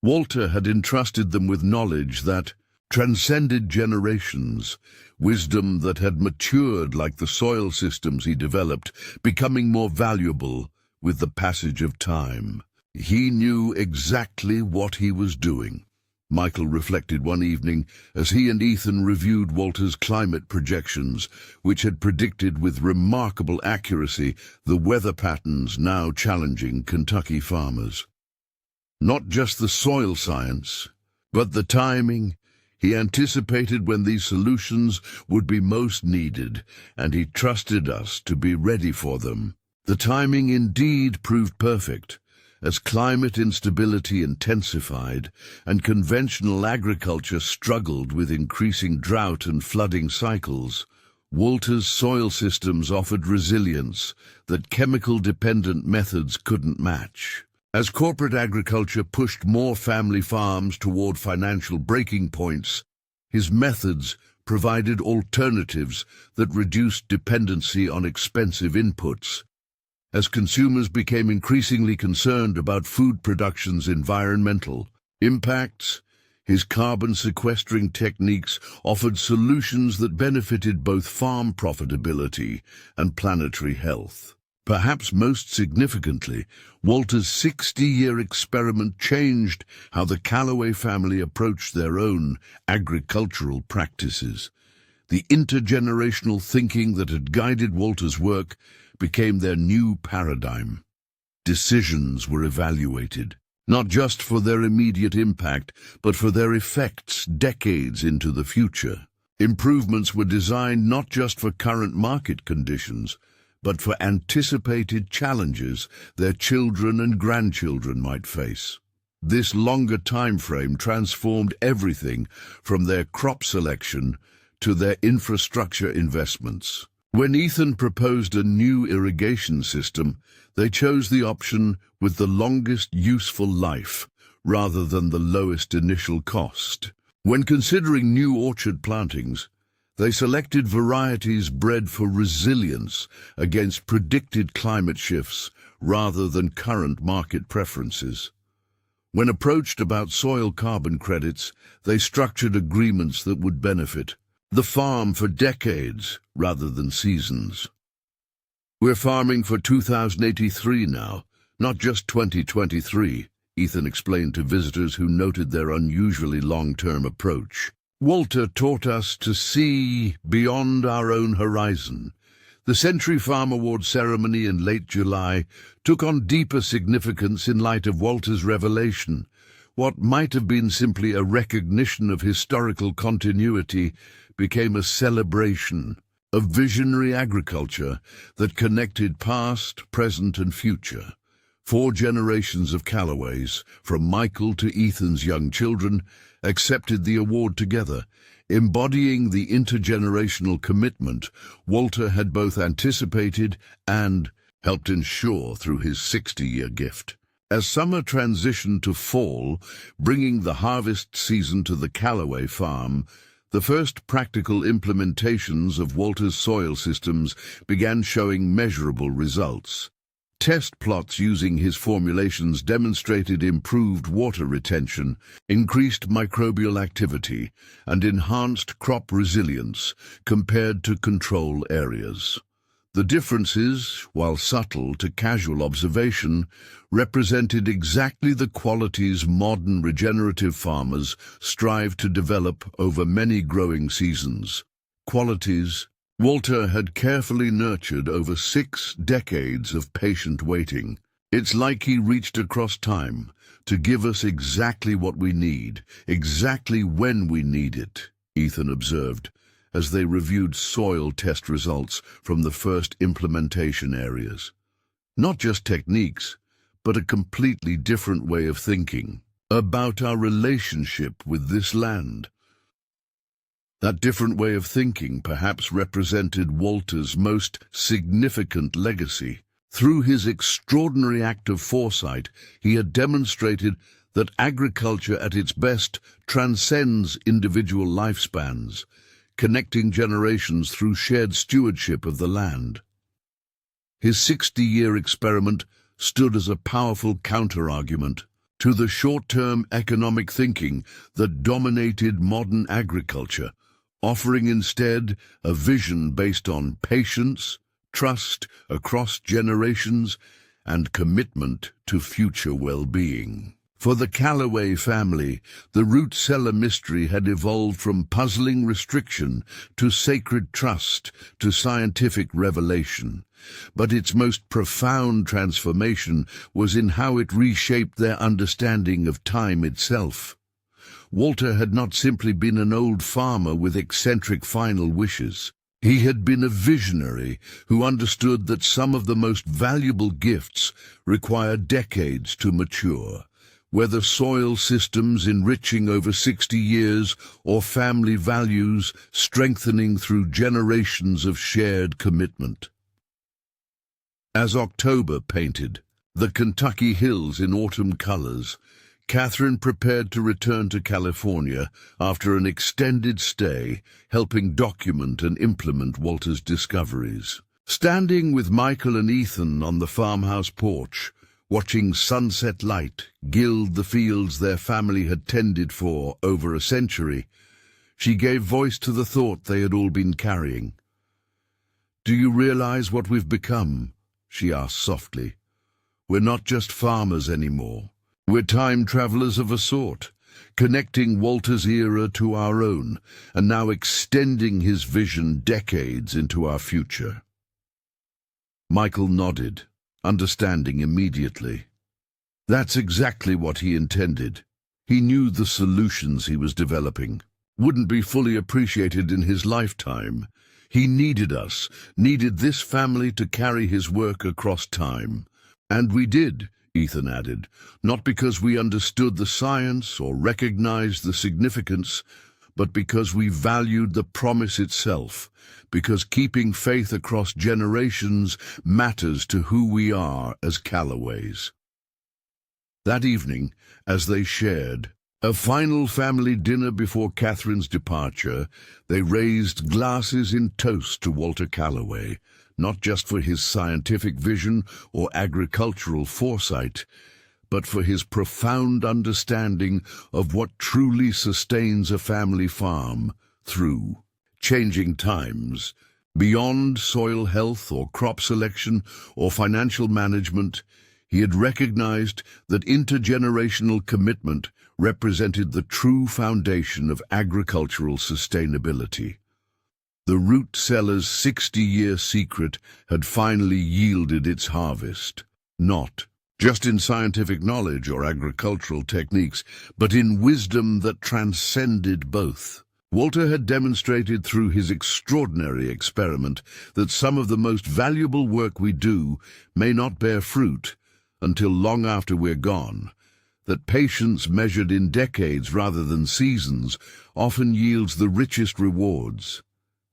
Walter had entrusted them with knowledge that transcended generations, wisdom that had matured like the soil systems he developed, becoming more valuable with the passage of time. He knew exactly what he was doing, Michael reflected one evening as he and Ethan reviewed Walter's climate projections, which had predicted with remarkable accuracy the weather patterns now challenging Kentucky farmers. Not just the soil science, but the timing. He anticipated when these solutions would be most needed, and he trusted us to be ready for them. The timing indeed proved perfect. As climate instability intensified and conventional agriculture struggled with increasing drought and flooding cycles, Walter's soil systems offered resilience that chemical-dependent methods couldn't match. As corporate agriculture pushed more family farms toward financial breaking points, his methods provided alternatives that reduced dependency on expensive inputs. As consumers became increasingly concerned about food production's environmental impacts, his carbon-sequestering techniques offered solutions that benefited both farm profitability and planetary health. Perhaps most significantly, Walter's 60-year experiment changed how the Calloway family approached their own agricultural practices. The intergenerational thinking that had guided Walter's work became their new paradigm. Decisions were evaluated, not just for their immediate impact, but for their effects decades into the future. Improvements were designed not just for current market conditions, but for anticipated challenges their children and grandchildren might face. This longer time frame transformed everything from their crop selection to their infrastructure investments. When Ethan proposed a new irrigation system, they chose the option with the longest useful life rather than the lowest initial cost. When considering new orchard plantings, they selected varieties bred for resilience against predicted climate shifts rather than current market preferences. When approached about soil carbon credits, they structured agreements that would benefit the farm for decades rather than seasons. "We're farming for 2083 now, not just 2023, Ethan explained to visitors who noted their unusually long-term approach. Walter taught us to see beyond our own horizon. The Century Farm Award ceremony in late July took on deeper significance in light of Walter's revelation. What might have been simply a recognition of historical continuity became a celebration of visionary agriculture that connected past, present, and future. 4 generations of Calloways, from Michael to Ethan's young children, accepted the award together, embodying the intergenerational commitment Walter had both anticipated and helped ensure through his 60-year gift. As summer transitioned to fall, bringing the harvest season to the Calloway farm, the first practical implementations of Walter's soil systems began showing measurable results. Test plots using his formulations demonstrated improved water retention, increased microbial activity, and enhanced crop resilience compared to control areas. The differences, while subtle to casual observation, represented exactly the qualities modern regenerative farmers strive to develop over many growing seasons. Qualities Walter had carefully nurtured over 6 decades of patient waiting. It's like he reached across time to give us exactly what we need, exactly when we need it, Ethan observed, as they reviewed soil test results from the first implementation areas. Not just techniques, but a completely different way of thinking about our relationship with this land. That different way of thinking perhaps represented Walter's most significant legacy. Through his extraordinary act of foresight, he had demonstrated that agriculture at its best transcends individual lifespans, connecting generations through shared stewardship of the land. His 60-year experiment stood as a powerful counter-argument to the short-term economic thinking that dominated modern agriculture, offering instead a vision based on patience, trust across generations, and commitment to future well-being. For the Calloway family, the root cellar mystery had evolved from puzzling restriction to sacred trust to scientific revelation. But its most profound transformation was in how it reshaped their understanding of time itself. Walter had not simply been an old farmer with eccentric final wishes. He had been a visionary who understood that some of the most valuable gifts require decades to mature. Whether soil systems enriching over 60 years or family values strengthening through generations of shared commitment. As October painted the Kentucky hills in autumn colors, Catherine prepared to return to California after an extended stay, helping document and implement Walter's discoveries. Standing with Michael and Ethan on the farmhouse porch, watching sunset light gild the fields their family had tended for over a century, she gave voice to the thought they had all been carrying. "Do you realize what we've become?" she asked softly. "We're not just farmers anymore. We're time travelers of a sort, connecting Walter's era to our own, and now extending his vision decades into our future. Michael nodded, understanding immediately. That's exactly what he intended. He knew the solutions he was developing wouldn't be fully appreciated in his lifetime. He needed us, needed this family to carry his work across time. And we did, Ethan added, not because we understood the science or recognized the significance, but because we valued the promise itself, because keeping faith across generations matters to who we are as Calloways. That evening, as they shared a final family dinner before Catherine's departure, they raised glasses in toast to Walter Calloway, not just for his scientific vision or agricultural foresight, but for his profound understanding of what truly sustains a family farm through changing times. Beyond soil health or crop selection or financial management, he had recognized that intergenerational commitment represented the true foundation of agricultural sustainability. The root cellar's 60-year secret had finally yielded its harvest, not just in scientific knowledge or agricultural techniques, but in wisdom that transcended both. Walter had demonstrated through his extraordinary experiment that some of the most valuable work we do may not bear fruit until long after we're gone, that patience measured in decades rather than seasons often yields the richest rewards,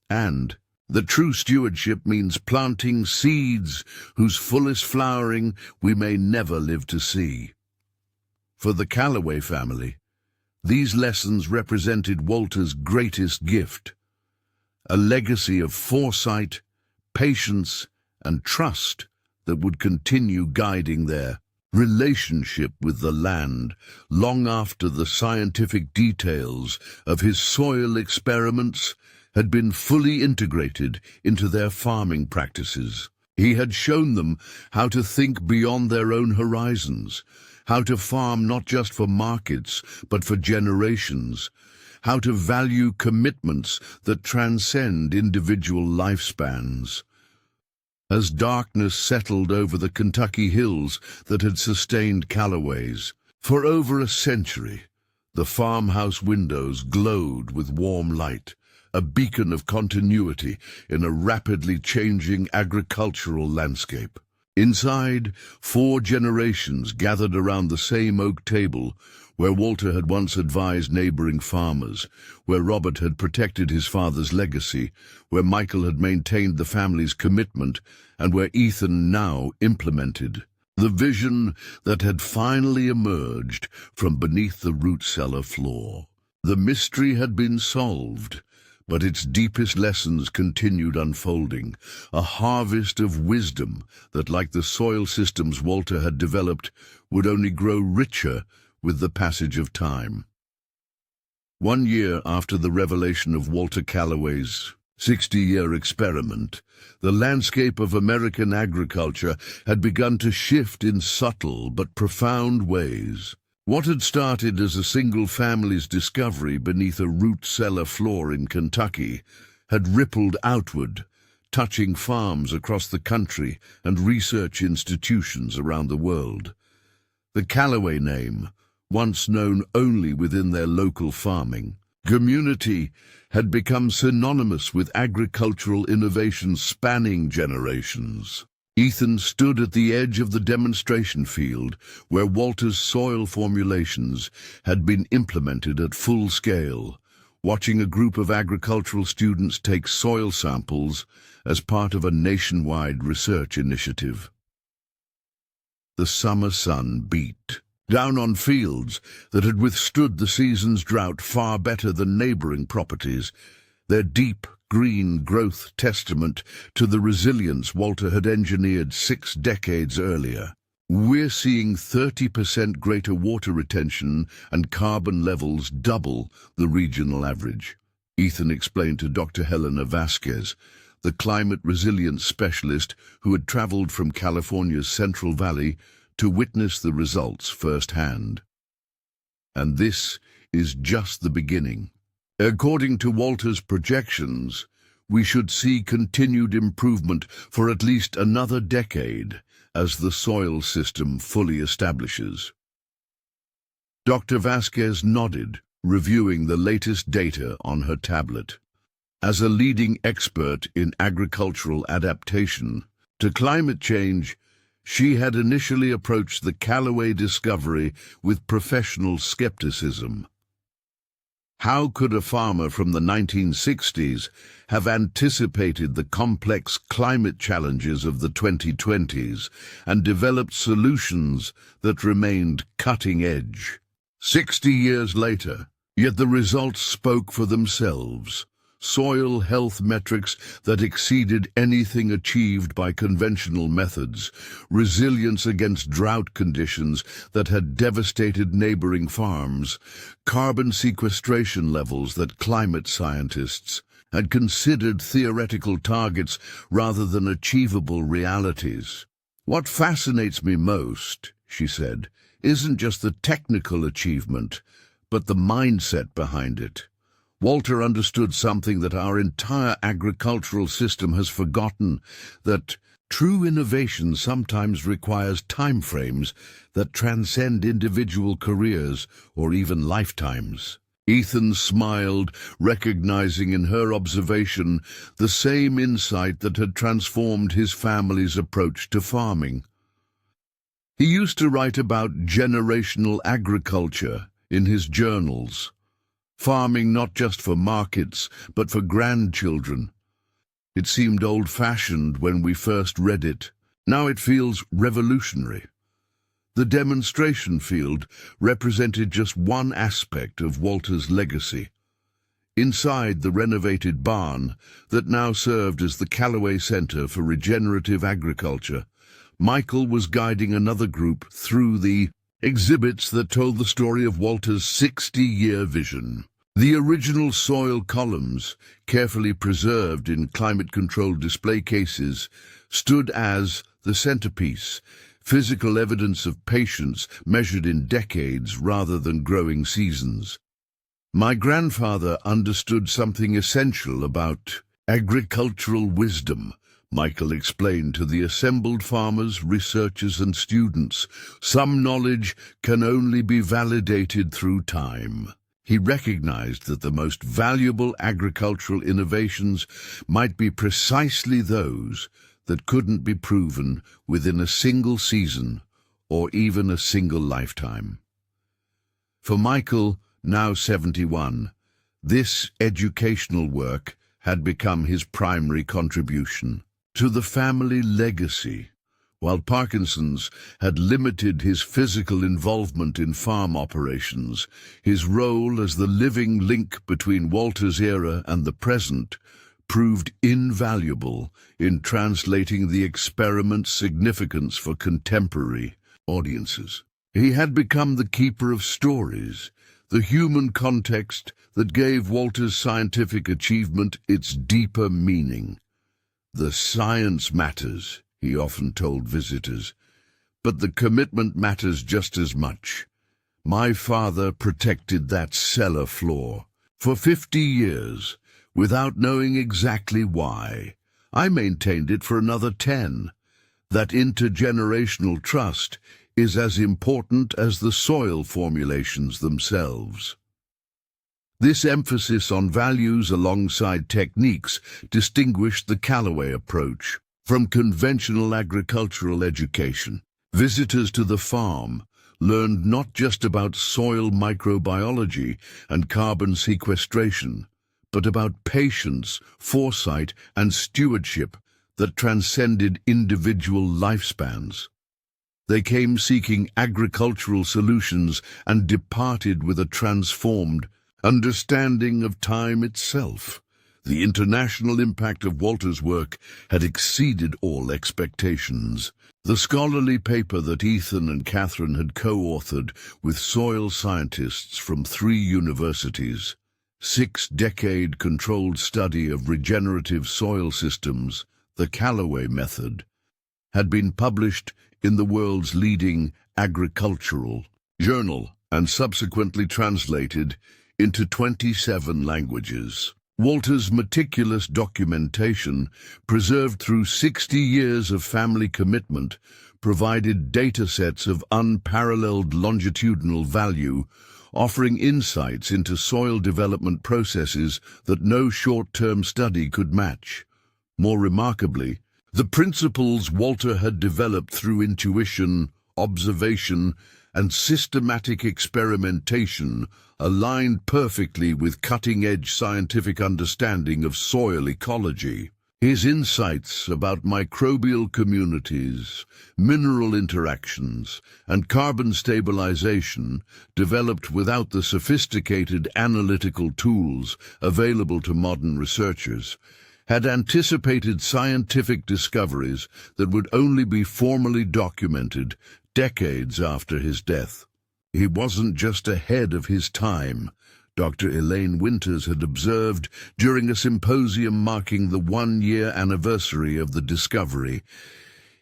and that true stewardship means planting seeds whose fullest flowering we may never live to see. For the Calloway family, these lessons represented Walter's greatest gift, a legacy of foresight, patience, and trust that would continue guiding their relationship with the land long after the scientific details of his soil experiments had been fully integrated into their farming practices. He had shown them how to think beyond their own horizons, how to farm not just for markets, but for generations, how to value commitments that transcend individual lifespans. As darkness settled over the Kentucky hills that had sustained Calloways, for over a century, the farmhouse windows glowed with warm light, a beacon of continuity in a rapidly changing agricultural landscape. Inside, 4 generations gathered around the same oak table where Walter had once advised neighboring farmers, where Robert had protected his father's legacy, where Michael had maintained the family's commitment, and where Ethan now implemented the vision that had finally emerged from beneath the root cellar floor. The mystery had been solved, but its deepest lessons continued unfolding, a harvest of wisdom that, like the soil systems Walter had developed, would only grow richer with the passage of time. 1 year after the revelation of Walter Calloway's 60-year experiment, the landscape of American agriculture had begun to shift in subtle but profound ways. What had started as a single family's discovery beneath a root cellar floor in Kentucky had rippled outward, touching farms across the country and research institutions around the world. The Calloway name, once known only within their local farming community, had become synonymous with agricultural innovation spanning generations. Ethan stood at the edge of the demonstration field where Walter's soil formulations had been implemented at full scale, watching a group of agricultural students take soil samples as part of a nationwide research initiative. The summer sun beat down on fields that had withstood the season's drought far better than neighboring properties, their deep green growth testament to the resilience Walter had engineered 6 decades earlier. We're seeing 30% greater water retention and carbon levels double the regional average, Ethan explained to Dr. Helena Vasquez, the climate resilience specialist who had traveled from California's Central Valley to witness the results firsthand. And this is just the beginning. According to Walter's projections, we should see continued improvement for at least another decade as the soil system fully establishes. Dr. Vasquez nodded, reviewing the latest data on her tablet. As a leading expert in agricultural adaptation to climate change, she had initially approached the Calloway discovery with professional skepticism. How could a farmer from the 1960s have anticipated the complex climate challenges of the 2020s and developed solutions that remained cutting edge? 60 years later, yet the results spoke for themselves. Soil health metrics that exceeded anything achieved by conventional methods, resilience against drought conditions that had devastated neighboring farms, carbon sequestration levels that climate scientists had considered theoretical targets rather than achievable realities. "What fascinates me most," she said, "isn't just the technical achievement, but the mindset behind it." Walter understood something that our entire agricultural system has forgotten, that true innovation sometimes requires timeframes that transcend individual careers or even lifetimes. Ethan smiled, recognizing in her observation the same insight that had transformed his family's approach to farming. He used to write about generational agriculture in his journals. Farming not just for markets, but for grandchildren. It seemed old-fashioned when we first read it. Now it feels revolutionary. The demonstration field represented just one aspect of Walter's legacy. Inside the renovated barn that now served as the Calloway Center for Regenerative Agriculture, Michael was guiding another group through the exhibits that told the story of Walter's 60-year vision. The original soil columns, carefully preserved in climate-controlled display cases, stood as the centerpiece, physical evidence of patience measured in decades rather than growing seasons. My grandfather understood something essential about agricultural wisdom, Michael explained to the assembled farmers, researchers, and students. Some knowledge can only be validated through time. He recognized that the most valuable agricultural innovations might be precisely those that couldn't be proven within a single season or even a single lifetime. For Michael, now 71, this educational work had become his primary contribution to the family legacy. While Parkinson's had limited his physical involvement in farm operations, his role as the living link between Walter's era and the present proved invaluable in translating the experiment's significance for contemporary audiences. He had become the keeper of stories, the human context that gave Walter's scientific achievement its deeper meaning. "The science matters," he often told visitors, "but the commitment matters just as much. My father protected that cellar floor for 50 years without knowing exactly why. I maintained it for another 10. That intergenerational trust is as important as the soil formulations themselves." This emphasis on values alongside techniques distinguished the Calloway approach from conventional agricultural education. Visitors to the farm learned not just about soil microbiology and carbon sequestration, but about patience, foresight, and stewardship that transcended individual lifespans. They came seeking agricultural solutions and departed with a transformed understanding of time itself. The international impact of Walter's work had exceeded all expectations. The scholarly paper that Ethan and Catherine had co-authored with soil scientists from 3 universities, 6-decade controlled study of regenerative soil systems, the Calloway method, had been published in the world's leading agricultural journal and subsequently translated into 27 languages. Walter's meticulous documentation, preserved through 60 years of family commitment, provided datasets of unparalleled longitudinal value, offering insights into soil development processes that no short-term study could match. More remarkably, the principles Walter had developed through intuition, observation, and systematic experimentation aligned perfectly with cutting-edge scientific understanding of soil ecology. His insights about microbial communities, mineral interactions, and carbon stabilization, developed without the sophisticated analytical tools available to modern researchers, had anticipated scientific discoveries that would only be formally documented decades after his death. He wasn't just ahead of his time. Dr. Elaine Winters had observed during a symposium marking the one-year anniversary of the discovery.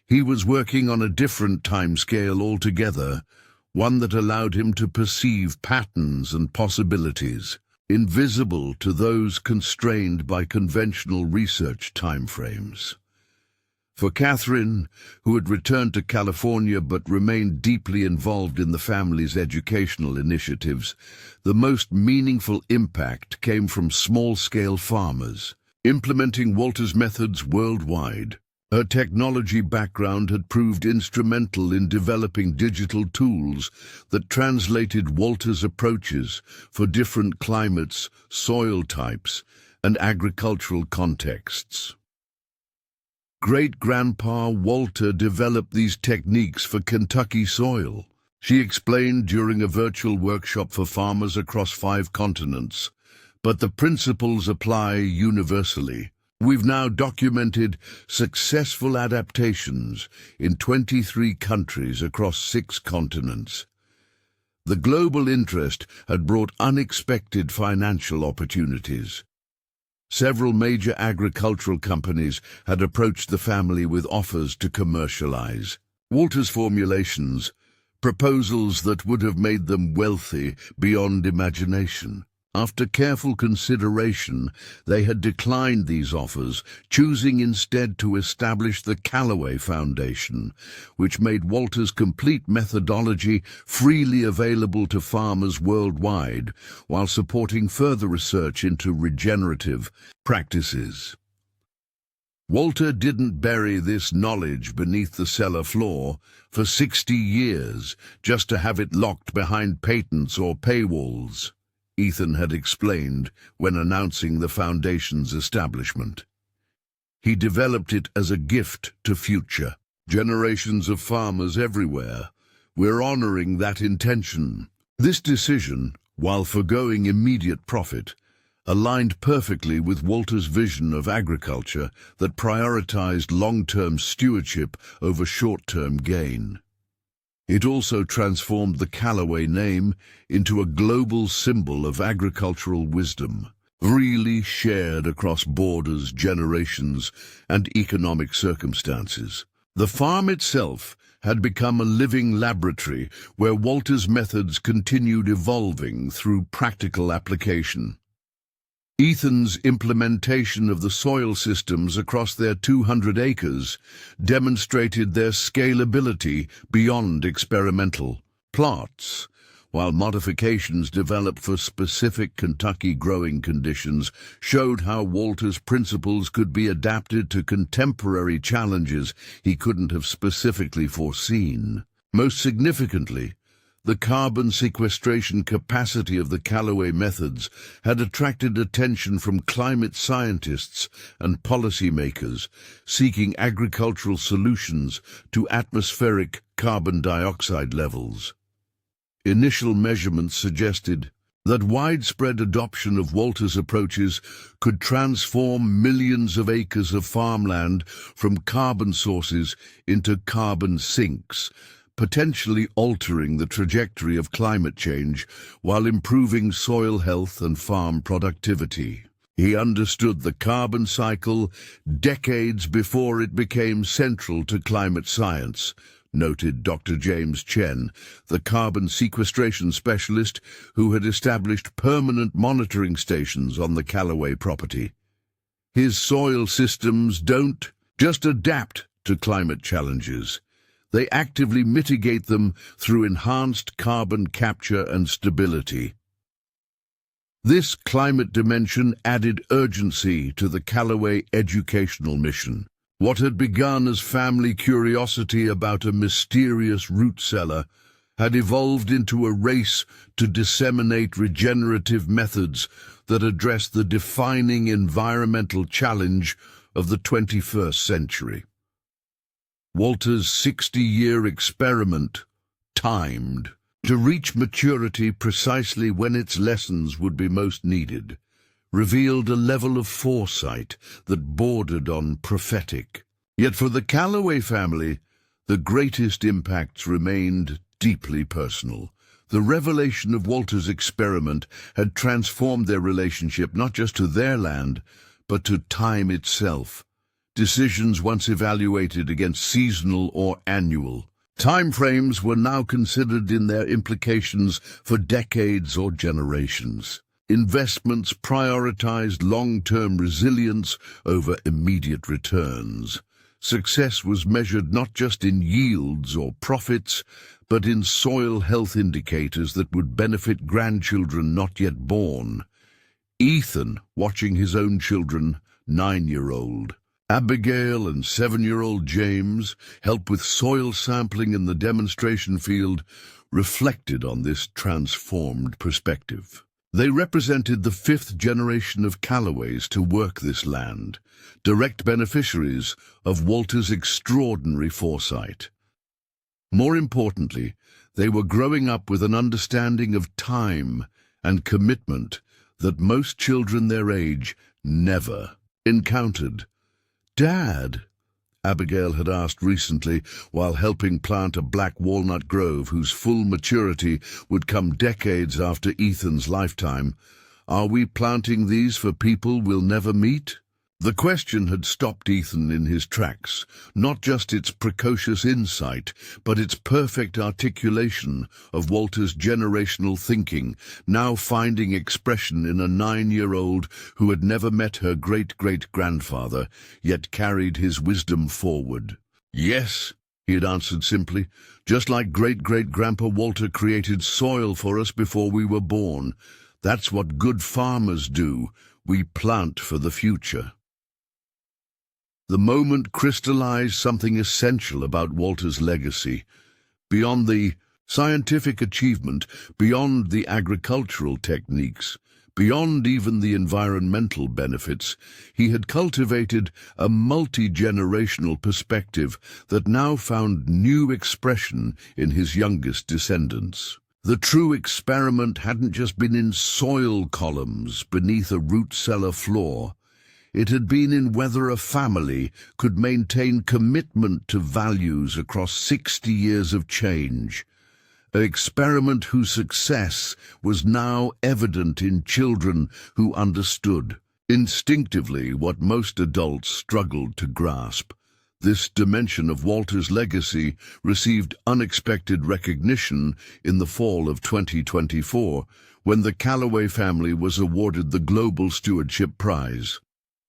He was working on a different timescale altogether, one that allowed him to perceive patterns and possibilities, invisible to those constrained by conventional research timeframes. For Catherine, who had returned to California but remained deeply involved in the family's educational initiatives, the most meaningful impact came from small-scale farmers, implementing Walter's methods worldwide. Her technology background had proved instrumental in developing digital tools that translated Walter's approaches for different climates, soil types, and agricultural contexts. Great-grandpa Walter developed these techniques for Kentucky soil. She explained during a virtual workshop for farmers across 5 continents. But the principles apply universally. We've now documented successful adaptations in 23 countries across 6 continents. The global interest had brought unexpected financial opportunities. Several major agricultural companies had approached the family with offers to commercialize. Walter's formulations, proposals that would have made them wealthy beyond imagination. After careful consideration, they had declined these offers, choosing instead to establish the Calloway Foundation, which made Walter's complete methodology freely available to farmers worldwide, while supporting further research into regenerative practices. Walter didn't bury this knowledge beneath the cellar floor for 60 years just to have it locked behind patents or paywalls, Ethan had explained when announcing the foundation's establishment. He developed it as a gift to future generations of farmers everywhere. We're honoring that intention. This decision, while forgoing immediate profit, aligned perfectly with Walter's vision of agriculture that prioritized long-term stewardship over short-term gain. It also transformed the Calloway name into a global symbol of agricultural wisdom, freely shared across borders, generations, and economic circumstances. The farm itself had become a living laboratory where Walter's methods continued evolving through practical application. Ethan's implementation of the soil systems across their 200 acres demonstrated their scalability beyond experimental plots, while modifications developed for specific Kentucky growing conditions showed how Walter's principles could be adapted to contemporary challenges he couldn't have specifically foreseen. Most significantly, the carbon sequestration capacity of the Calloway methods had attracted attention from climate scientists and policymakers seeking agricultural solutions to atmospheric carbon dioxide levels. Initial measurements suggested that widespread adoption of Walter's approaches could transform millions of acres of farmland from carbon sources into carbon sinks, potentially altering the trajectory of climate change while improving soil health and farm productivity. He understood the carbon cycle decades before it became central to climate science, noted Dr. James Chen, the carbon sequestration specialist who had established permanent monitoring stations on the Calloway property. His soil systems don't just adapt to climate challenges. They actively mitigate them through enhanced carbon capture and stability. This climate dimension added urgency to the Calloway educational mission. What had begun as family curiosity about a mysterious root cellar had evolved into a race to disseminate regenerative methods that address the defining environmental challenge of the 21st century. Walter's 60-year experiment, timed to reach maturity precisely when its lessons would be most needed, revealed a level of foresight that bordered on prophetic. Yet for the Calloway family, the greatest impacts remained deeply personal. The revelation of Walter's experiment had transformed their relationship not just to their land, but to time itself. Decisions once evaluated against seasonal or annual timeframes were now considered in their implications for decades or generations. Investments prioritized long-term resilience over immediate returns. Success was measured not just in yields or profits, but in soil health indicators that would benefit grandchildren not yet born. Ethan, watching his own children, 9-year-old, Abigail and 7-year-old James, help with soil sampling in the demonstration field, reflected on this transformed perspective. They represented the 5th generation of Calloways to work this land, direct beneficiaries of Walter's extraordinary foresight. More importantly, they were growing up with an understanding of time and commitment that most children their age never encountered. "Dad," Abigail had asked recently while helping plant a black walnut grove whose full maturity would come decades after Ethan's lifetime, "are we planting these for people we'll never meet?" The question had stopped Ethan in his tracks, not just its precocious insight, but its perfect articulation of Walter's generational thinking, now finding expression in a 9-year-old who had never met her great-great-grandfather, yet carried his wisdom forward. "Yes," he had answered simply, "just like great-great-grandpa Walter created soil for us before we were born. That's what good farmers do. We plant for the future." The moment crystallized something essential about Walter's legacy. Beyond the scientific achievement, beyond the agricultural techniques, beyond even the environmental benefits, he had cultivated a multi-generational perspective that now found new expression in his youngest descendants. The true experiment hadn't just been in soil columns beneath a root cellar floor. It had been in whether a family could maintain commitment to values across 60 years of change. An experiment whose success was now evident in children who understood, instinctively, what most adults struggled to grasp. This dimension of Walter's legacy received unexpected recognition in the fall of 2024, when the Calloway family was awarded the Global Stewardship Prize,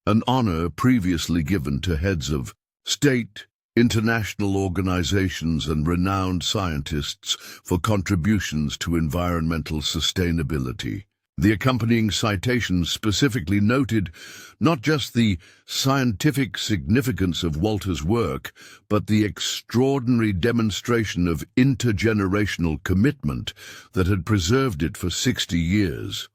an honor previously given to heads of state, international organizations, and renowned scientists for contributions to environmental sustainability. The accompanying citations specifically noted not just the scientific significance of Walter's work, but the extraordinary demonstration of intergenerational commitment that had preserved it for 60 years.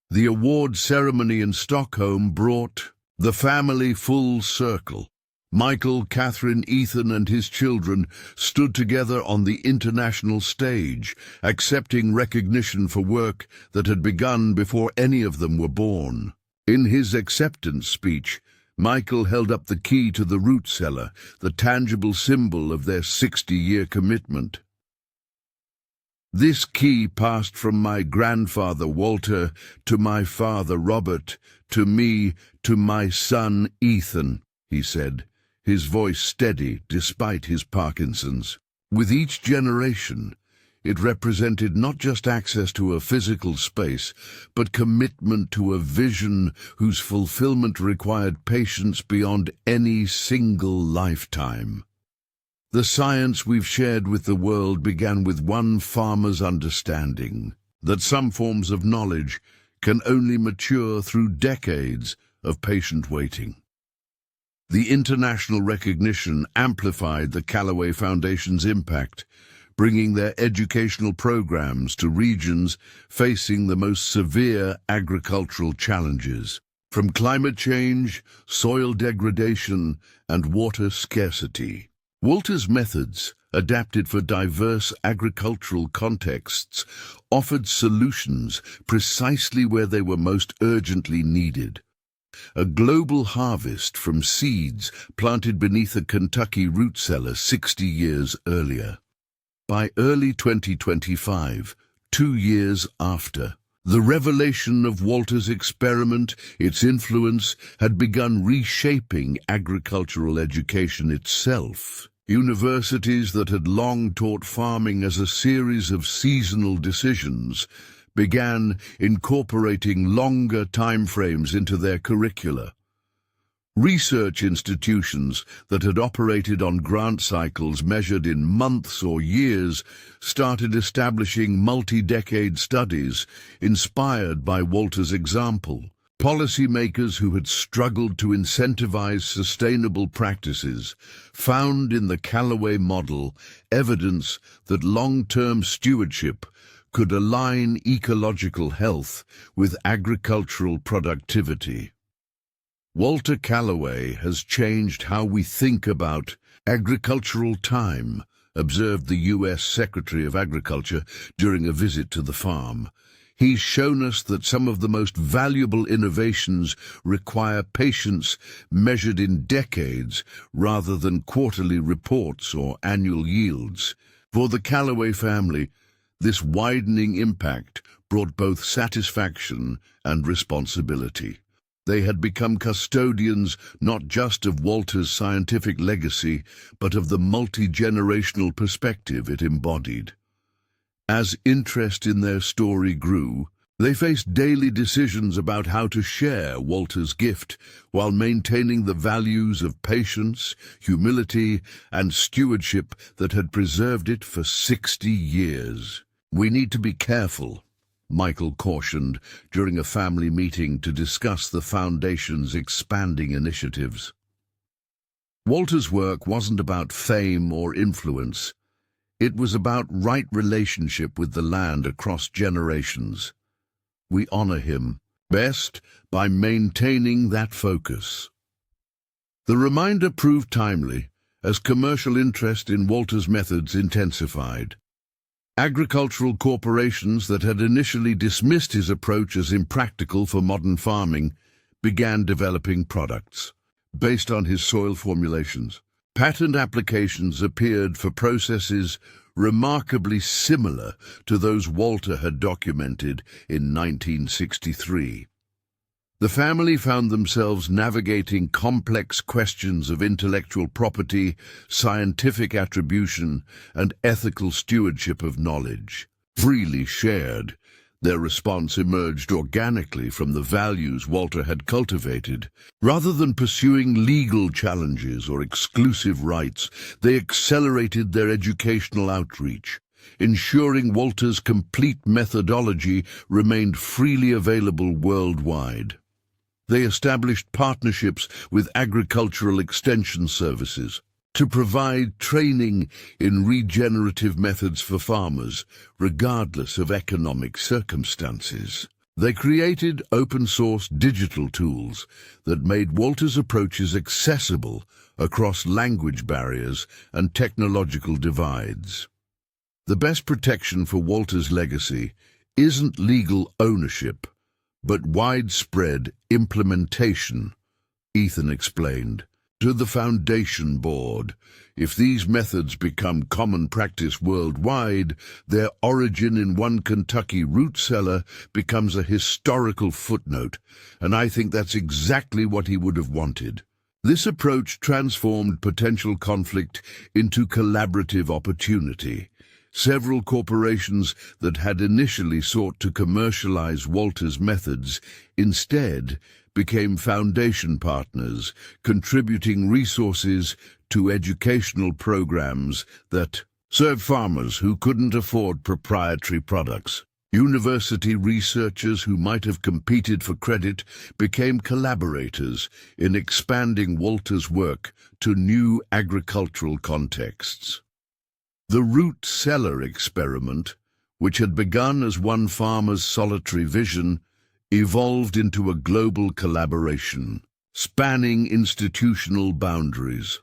The award ceremony in Stockholm brought the family full circle. Michael, Catherine, Ethan, and his children stood together on the international stage, accepting recognition for work that had begun before any of them were born. In his acceptance speech, Michael held up the key to the root cellar, the tangible symbol of their 60-year commitment. "This key passed from my grandfather Walter to my father Robert, to me, to my son Ethan," he said, his voice steady despite his Parkinson's. With each generation, it represented not just access to a physical space, but commitment to a vision whose fulfillment required patience beyond any single lifetime. The science we've shared with the world began with one farmer's understanding that some forms of knowledge can only mature through decades of patient waiting. The international recognition amplified the Calloway Foundation's impact, bringing their educational programs to regions facing the most severe agricultural challenges, from climate change, soil degradation, and water scarcity. Walter's methods, adapted for diverse agricultural contexts, offered solutions precisely where they were most urgently needed. A global harvest from seeds planted beneath a Kentucky root cellar 60 years earlier. By early 2025, 2 years after, the revelation of Walter's experiment, its influence, had begun reshaping agricultural education itself. Universities that had long taught farming as a series of seasonal decisions began incorporating longer timeframes into their curricula. Research institutions that had operated on grant cycles measured in months or years started establishing multi-decade studies inspired by Walter's example. Policymakers who had struggled to incentivize sustainable practices found in the Calloway model evidence that long-term stewardship could align ecological health with agricultural productivity. Walter Calloway has changed how we think about agricultural time, observed the U.S. Secretary of Agriculture during a visit to the farm. He's shown us that some of the most valuable innovations require patience measured in decades rather than quarterly reports or annual yields. For the Calloway family, this widening impact brought both satisfaction and responsibility. They had become custodians not just of Walter's scientific legacy, but of the multi-generational perspective it embodied. As interest in their story grew, they faced daily decisions about how to share Walter's gift while maintaining the values of patience, humility, and stewardship that had preserved it for 60 years. "We need to be careful," Michael cautioned during a family meeting to discuss the Foundation's expanding initiatives. Walter's work wasn't about fame or influence. It was about right relationship with the land across generations. We honor him best by maintaining that focus. The reminder proved timely as commercial interest in Walter's methods intensified. Agricultural corporations that had initially dismissed his approach as impractical for modern farming began developing products based on his soil formulations. Patent applications appeared for processes remarkably similar to those Walter had documented in 1963. The family found themselves navigating complex questions of intellectual property, scientific attribution, and ethical stewardship of knowledge. Freely shared, their response emerged organically from the values Walter had cultivated. Rather than pursuing legal challenges or exclusive rights, they accelerated their educational outreach, ensuring Walter's complete methodology remained freely available worldwide. They established partnerships with agricultural extension services to provide training in regenerative methods for farmers, regardless of economic circumstances. They created open-source digital tools that made Walter's approaches accessible across language barriers and technological divides. The best protection for Walter's legacy isn't legal ownership, but widespread implementation, Ethan explained. To the Foundation Board, if these methods become common practice worldwide, their origin in one Kentucky root cellar becomes a historical footnote, and I think that's exactly what he would have wanted. This approach transformed potential conflict into collaborative opportunity. Several corporations that had initially sought to commercialize Walter's methods instead became foundation partners, contributing resources to educational programs that served farmers who couldn't afford proprietary products. University researchers who might have competed for credit became collaborators in expanding Walter's work to new agricultural contexts. The root cellar experiment, which had begun as one farmer's solitary vision, evolved into a global collaboration, spanning institutional boundaries.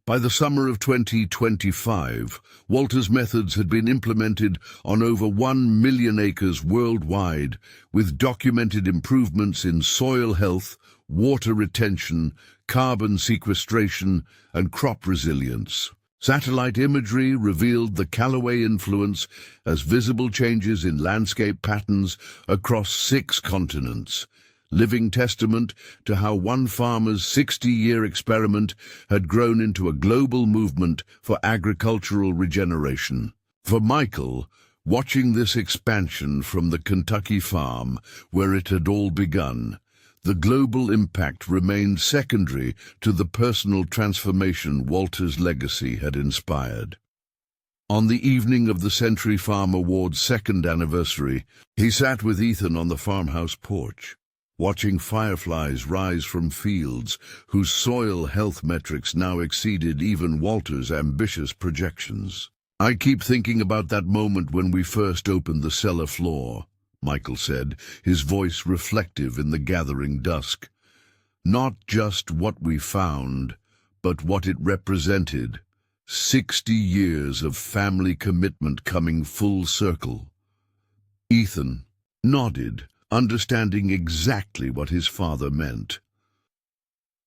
By the summer of 2025, Walter's methods had been implemented on over 1 million acres worldwide, with documented improvements in soil health, water retention, carbon sequestration, and crop resilience. Satellite imagery revealed the Calloway influence as visible changes in landscape patterns across 6 continents, living testament to how one farmer's 60-year experiment had grown into a global movement for agricultural regeneration. For Michael, watching this expansion from the Kentucky farm where it had all begun, the global impact remained secondary to the personal transformation Walter's legacy had inspired. On the evening of the Century Farm Award's 2nd anniversary, he sat with Ethan on the farmhouse porch, watching fireflies rise from fields whose soil health metrics now exceeded even Walter's ambitious projections. "I keep thinking about that moment when we first opened the cellar floor," Michael said, his voice reflective in the gathering dusk. "Not just what we found, but what it represented. 60 years of family commitment coming full circle." Ethan nodded, understanding exactly what his father meant.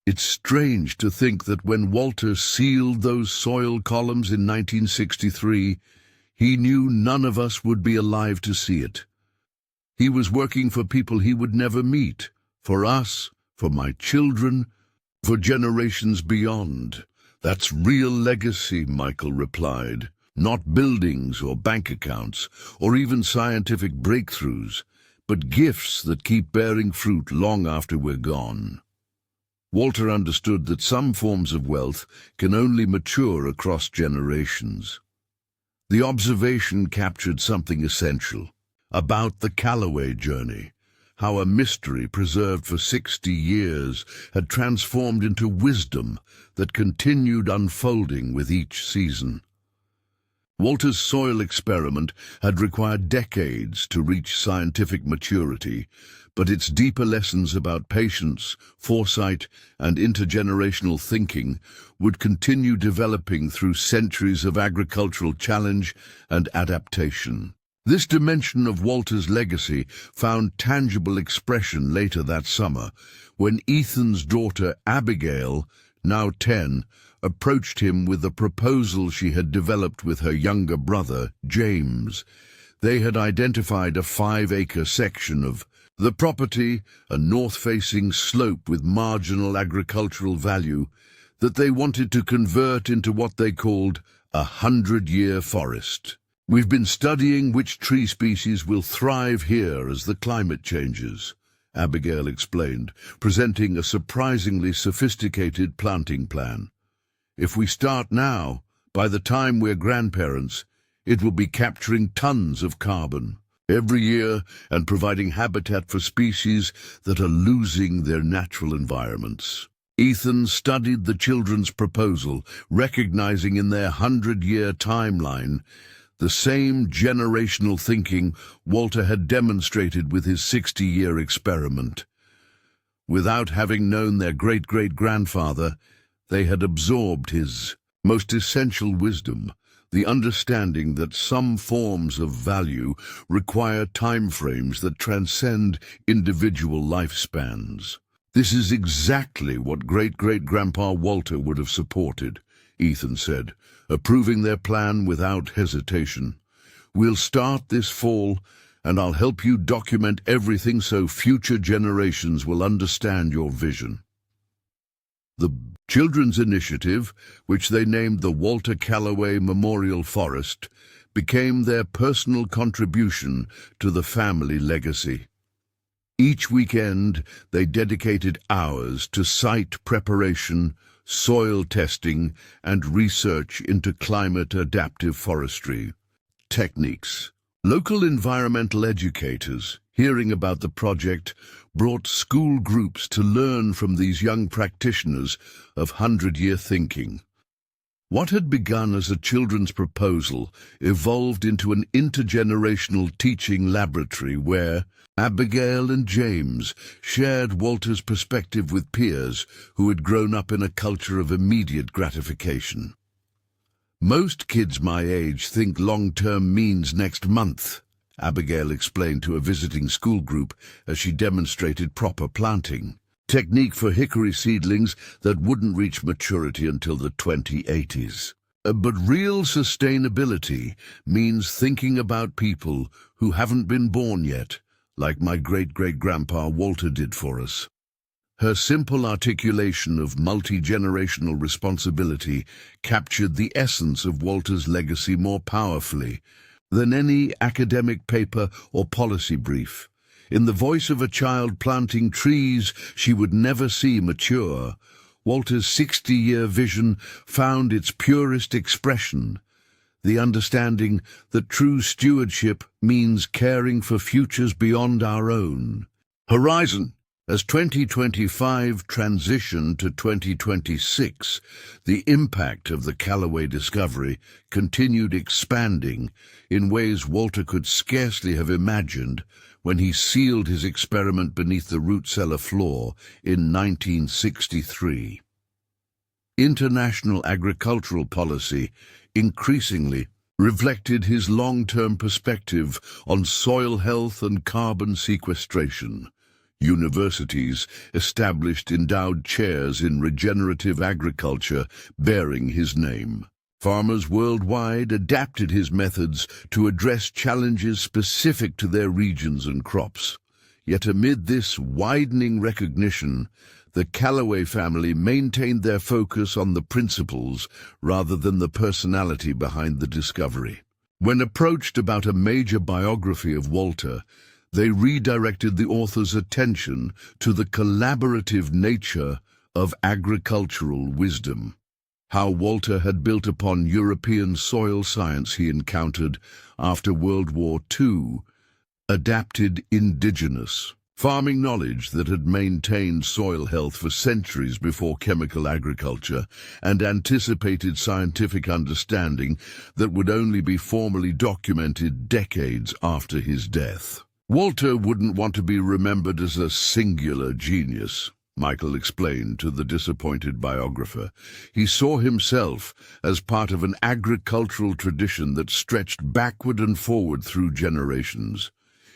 "It's strange to think that when Walter sealed those soil columns in 1963, he knew none of us would be alive to see it. He was working for people he would never meet, for us, for my children, for generations beyond. That's real legacy," Michael replied. "Not buildings or bank accounts, or even scientific breakthroughs, but gifts that keep bearing fruit long after we're gone." Walter understood that some forms of wealth can only mature across generations. The observation captured something essential about the Calloway journey, how a mystery preserved for 60 years had transformed into wisdom that continued unfolding with each season. Walter's soil experiment had required decades to reach scientific maturity, but its deeper lessons about patience, foresight, and intergenerational thinking would continue developing through centuries of agricultural challenge and adaptation. This dimension of Walter's legacy found tangible expression later that summer, when Ethan's daughter Abigail, now 10, approached him with a proposal she had developed with her younger brother, James. They had identified a 5-acre section of the property, a north-facing slope with marginal agricultural value, that they wanted to convert into what they called a 100-year forest. "We've been studying which tree species will thrive here as the climate changes," Abigail explained, presenting a surprisingly sophisticated planting plan. "If we start now, by the time we're grandparents, it will be capturing tons of carbon every year and providing habitat for species that are losing their natural environments." Ethan studied the children's proposal, recognizing in their 100-year timeline the same generational thinking Walter had demonstrated with his 60-year experiment. Without having known their great-great-grandfather, they had absorbed his most essential wisdom, the understanding that some forms of value require timeframes that transcend individual lifespans. "This is exactly what great-great-grandpa Walter would have supported," Ethan said, approving their plan without hesitation. "We'll start this fall, and I'll help you document everything so future generations will understand your vision." The children's initiative, which they named the Walter Calloway Memorial Forest, became their personal contribution to the family legacy. Each weekend, they dedicated hours to site preparation, soil testing, and research into climate-adaptive forestry techniques. Local environmental educators, hearing about the project, brought school groups to learn from these young practitioners of hundred-year thinking. What had begun as a children's proposal evolved into an intergenerational teaching laboratory where Abigail and James shared Walter's perspective with peers who had grown up in a culture of immediate gratification. "Most kids my age think long-term means next month," Abigail explained to a visiting school group as she demonstrated proper planting technique for hickory seedlings that wouldn't reach maturity until the 2080s. But real sustainability means thinking about people who haven't been born yet, like my great-great-grandpa Walter did for us. Her simple articulation of multi-generational responsibility captured the essence of Walter's legacy more powerfully than any academic paper or policy brief. In the voice of a child planting trees she would never see mature, Walter's 60-year vision found its purest expression, the understanding that true stewardship means caring for futures beyond our own horizon. As 2025 transitioned to 2026, the impact of the Calloway discovery continued expanding in ways Walter could scarcely have imagined when he sealed his experiment beneath the root cellar floor in 1963. International agricultural policy increasingly reflected his long-term perspective on soil health and carbon sequestration. Universities established endowed chairs in regenerative agriculture bearing his name. Farmers worldwide adapted his methods to address challenges specific to their regions and crops. Yet amid this widening recognition, the Calloway family maintained their focus on the principles rather than the personality behind the discovery. When approached about a major biography of Walter, they redirected the author's attention to the collaborative nature of agricultural wisdom. How Walter had built upon European soil science he encountered after World War II, adapted indigenous farming knowledge that had maintained soil health for centuries before chemical agriculture, and anticipated scientific understanding that would only be formally documented decades after his death. Walter wouldn't want to be remembered as a singular genius, Michael explained to the disappointed biographer. He saw himself as part of an agricultural tradition that stretched backward and forward through generations.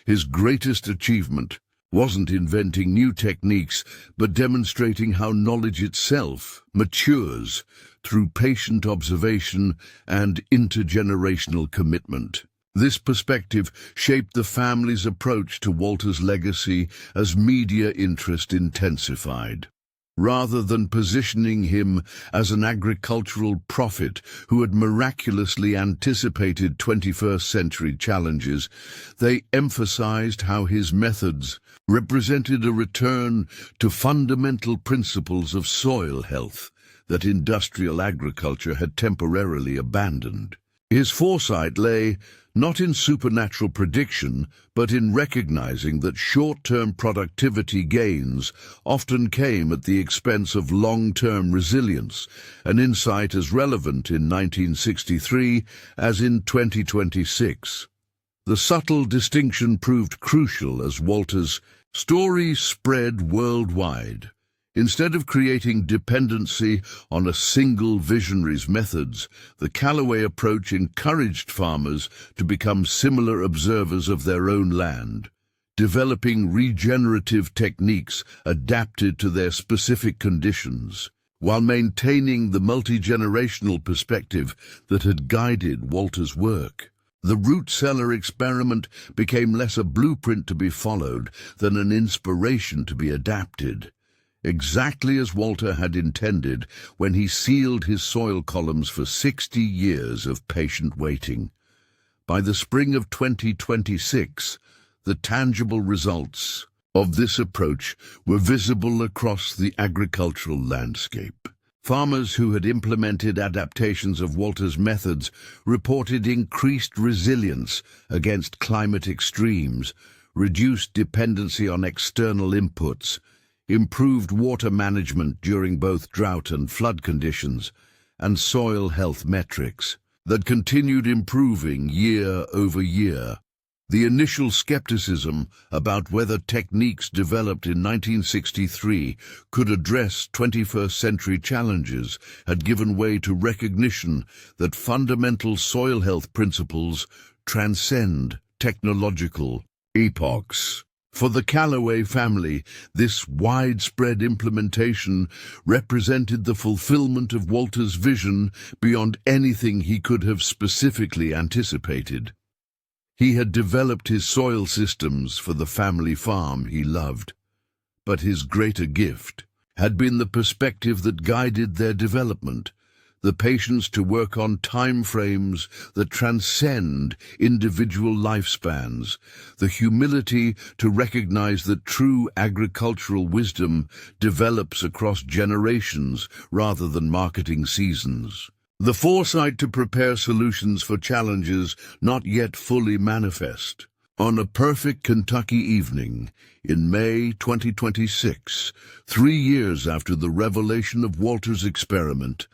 His greatest achievement wasn't inventing new techniques, but demonstrating how knowledge itself matures through patient observation and intergenerational commitment. This perspective shaped the family's approach to Walter's legacy as media interest intensified. Rather than positioning him as an agricultural prophet who had miraculously anticipated 21st-century challenges, they emphasized how his methods represented a return to fundamental principles of soil health that industrial agriculture had temporarily abandoned. His foresight lay not in supernatural prediction, but in recognizing that short-term productivity gains often came at the expense of long-term resilience, an insight as relevant in 1963 as in 2026. The subtle distinction proved crucial as Walter's story spread worldwide. Instead of creating dependency on a single visionary's methods, the Calloway approach encouraged farmers to become similar observers of their own land, developing regenerative techniques adapted to their specific conditions, while maintaining the multi-generational perspective that had guided Walter's work. The root cellar experiment became less a blueprint to be followed than an inspiration to be adapted. exactly as Walter had intended when he sealed his soil columns for 60 years of patient waiting. By the spring of 2026, the tangible results of this approach were visible across the agricultural landscape. Farmers who had implemented adaptations of Walter's methods reported increased resilience against climate extremes, reduced dependency on external inputs, improved water management during both drought and flood conditions, and soil health metrics that continued improving year over year. The initial skepticism about whether techniques developed in 1963 could address 21st century challenges had given way to recognition that fundamental soil health principles transcend technological epochs. For the Calloway family, this widespread implementation represented the fulfillment of Walter's vision beyond anything he could have specifically anticipated. He had developed his soil systems for the family farm he loved, but his greater gift had been the perspective that guided their development, the patience to work on time frames that transcend individual lifespans, the humility to recognize that true agricultural wisdom develops across generations rather than marketing seasons. The foresight to prepare solutions for challenges not yet fully manifest. On a perfect Kentucky evening in May 2026, 3 years after the revelation of Walter's experiment,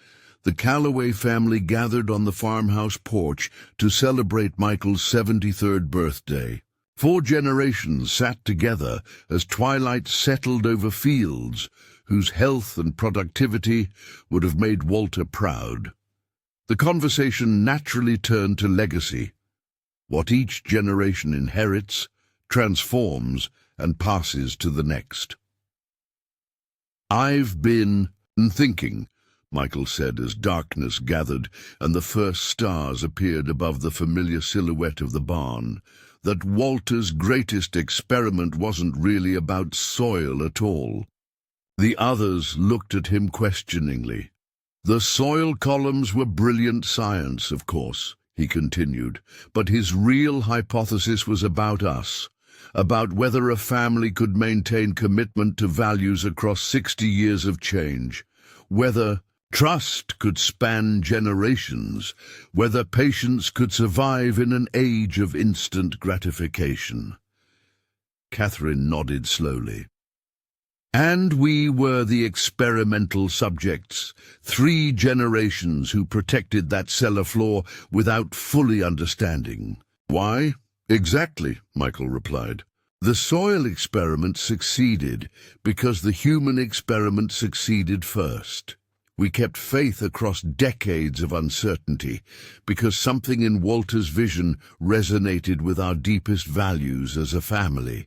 the Calloway family gathered on the farmhouse porch to celebrate Michael's 73rd birthday. 4 generations sat together as twilight settled over fields whose health and productivity would have made Walter proud. The conversation naturally turned to legacy, what each generation inherits, transforms, and passes to the next. "I've been thinking," Michael said as darkness gathered and the first stars appeared above the familiar silhouette of the barn, "that Walter's greatest experiment wasn't really about soil at all." The others looked at him questioningly. "The soil columns were brilliant science, of course," he continued, "but his real hypothesis was about us, about whether a family could maintain commitment to values across 60 years of change, whether trust could span generations, whether patience could survive in an age of instant gratification." Catherine nodded slowly. "And we were the experimental subjects, 3 generations who protected that cellar floor without fully understanding. Why? Exactly," Michael replied. "The soil experiment succeeded because the human experiment succeeded first. We kept faith across decades of uncertainty because something in Walter's vision resonated with our deepest values as a family.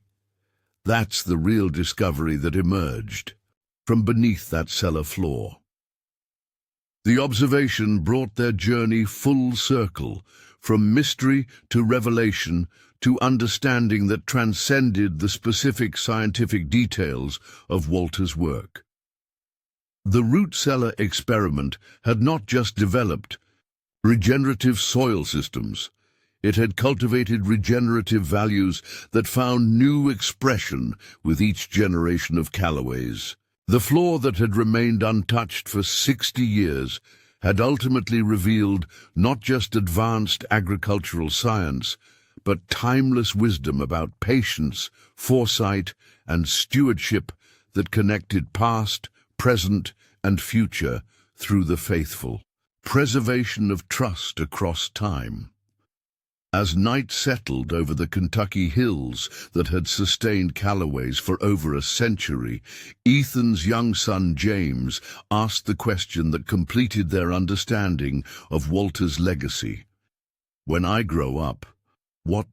That's the real discovery that emerged from beneath that cellar floor." The observation brought their journey full circle, from mystery to revelation to understanding that transcended the specific scientific details of Walter's work. The root cellar experiment had not just developed regenerative soil systems. It had cultivated regenerative values that found new expression with each generation of Calloways. The floor that had remained untouched for 60 years had ultimately revealed not just advanced agricultural science, but timeless wisdom about patience, foresight, and stewardship that connected past, present, and future through the faithful. Preservation of trust across time. As night settled over the Kentucky hills that had sustained Calloways for over a century, Ethan's young son James asked the question that completed their understanding of Walter's legacy. "When I grow up, what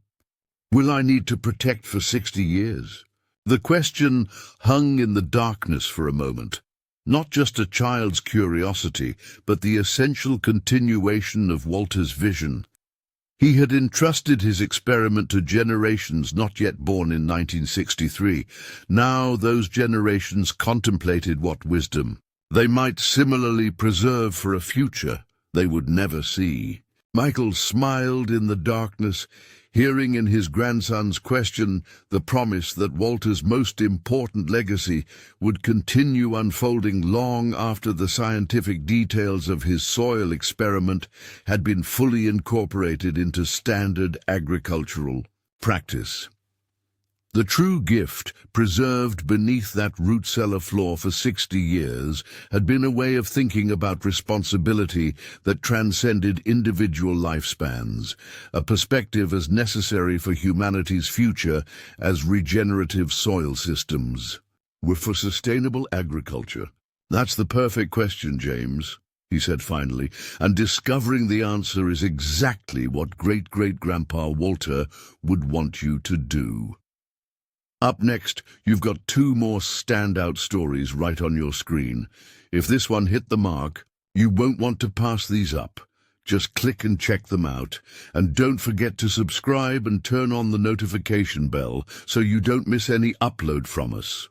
will I need to protect for 60 years?" The question hung in the darkness for a moment, not just a child's curiosity, but the essential continuation of Walter's vision. He had entrusted his experiment to generations not yet born in 1963. Now those generations contemplated what wisdom they might similarly preserve for a future they would never see. Michael smiled in the darkness, hearing in his grandson's question the promise that Walter's most important legacy would continue unfolding long after the scientific details of his soil experiment had been fully incorporated into standard agricultural practice. The true gift, preserved beneath that root cellar floor for 60 years, had been a way of thinking about responsibility that transcended individual lifespans, a perspective as necessary for humanity's future as regenerative soil systems. We're for sustainable agriculture. That's the perfect question, James, he said finally, and discovering the answer is exactly what great-great-grandpa Walter would want you to do. Up next, you've got two more standout stories right on your screen. If this one hit the mark, you won't want to pass these up. Just click and check them out. And don't forget to subscribe and turn on the notification bell so you don't miss any upload from us.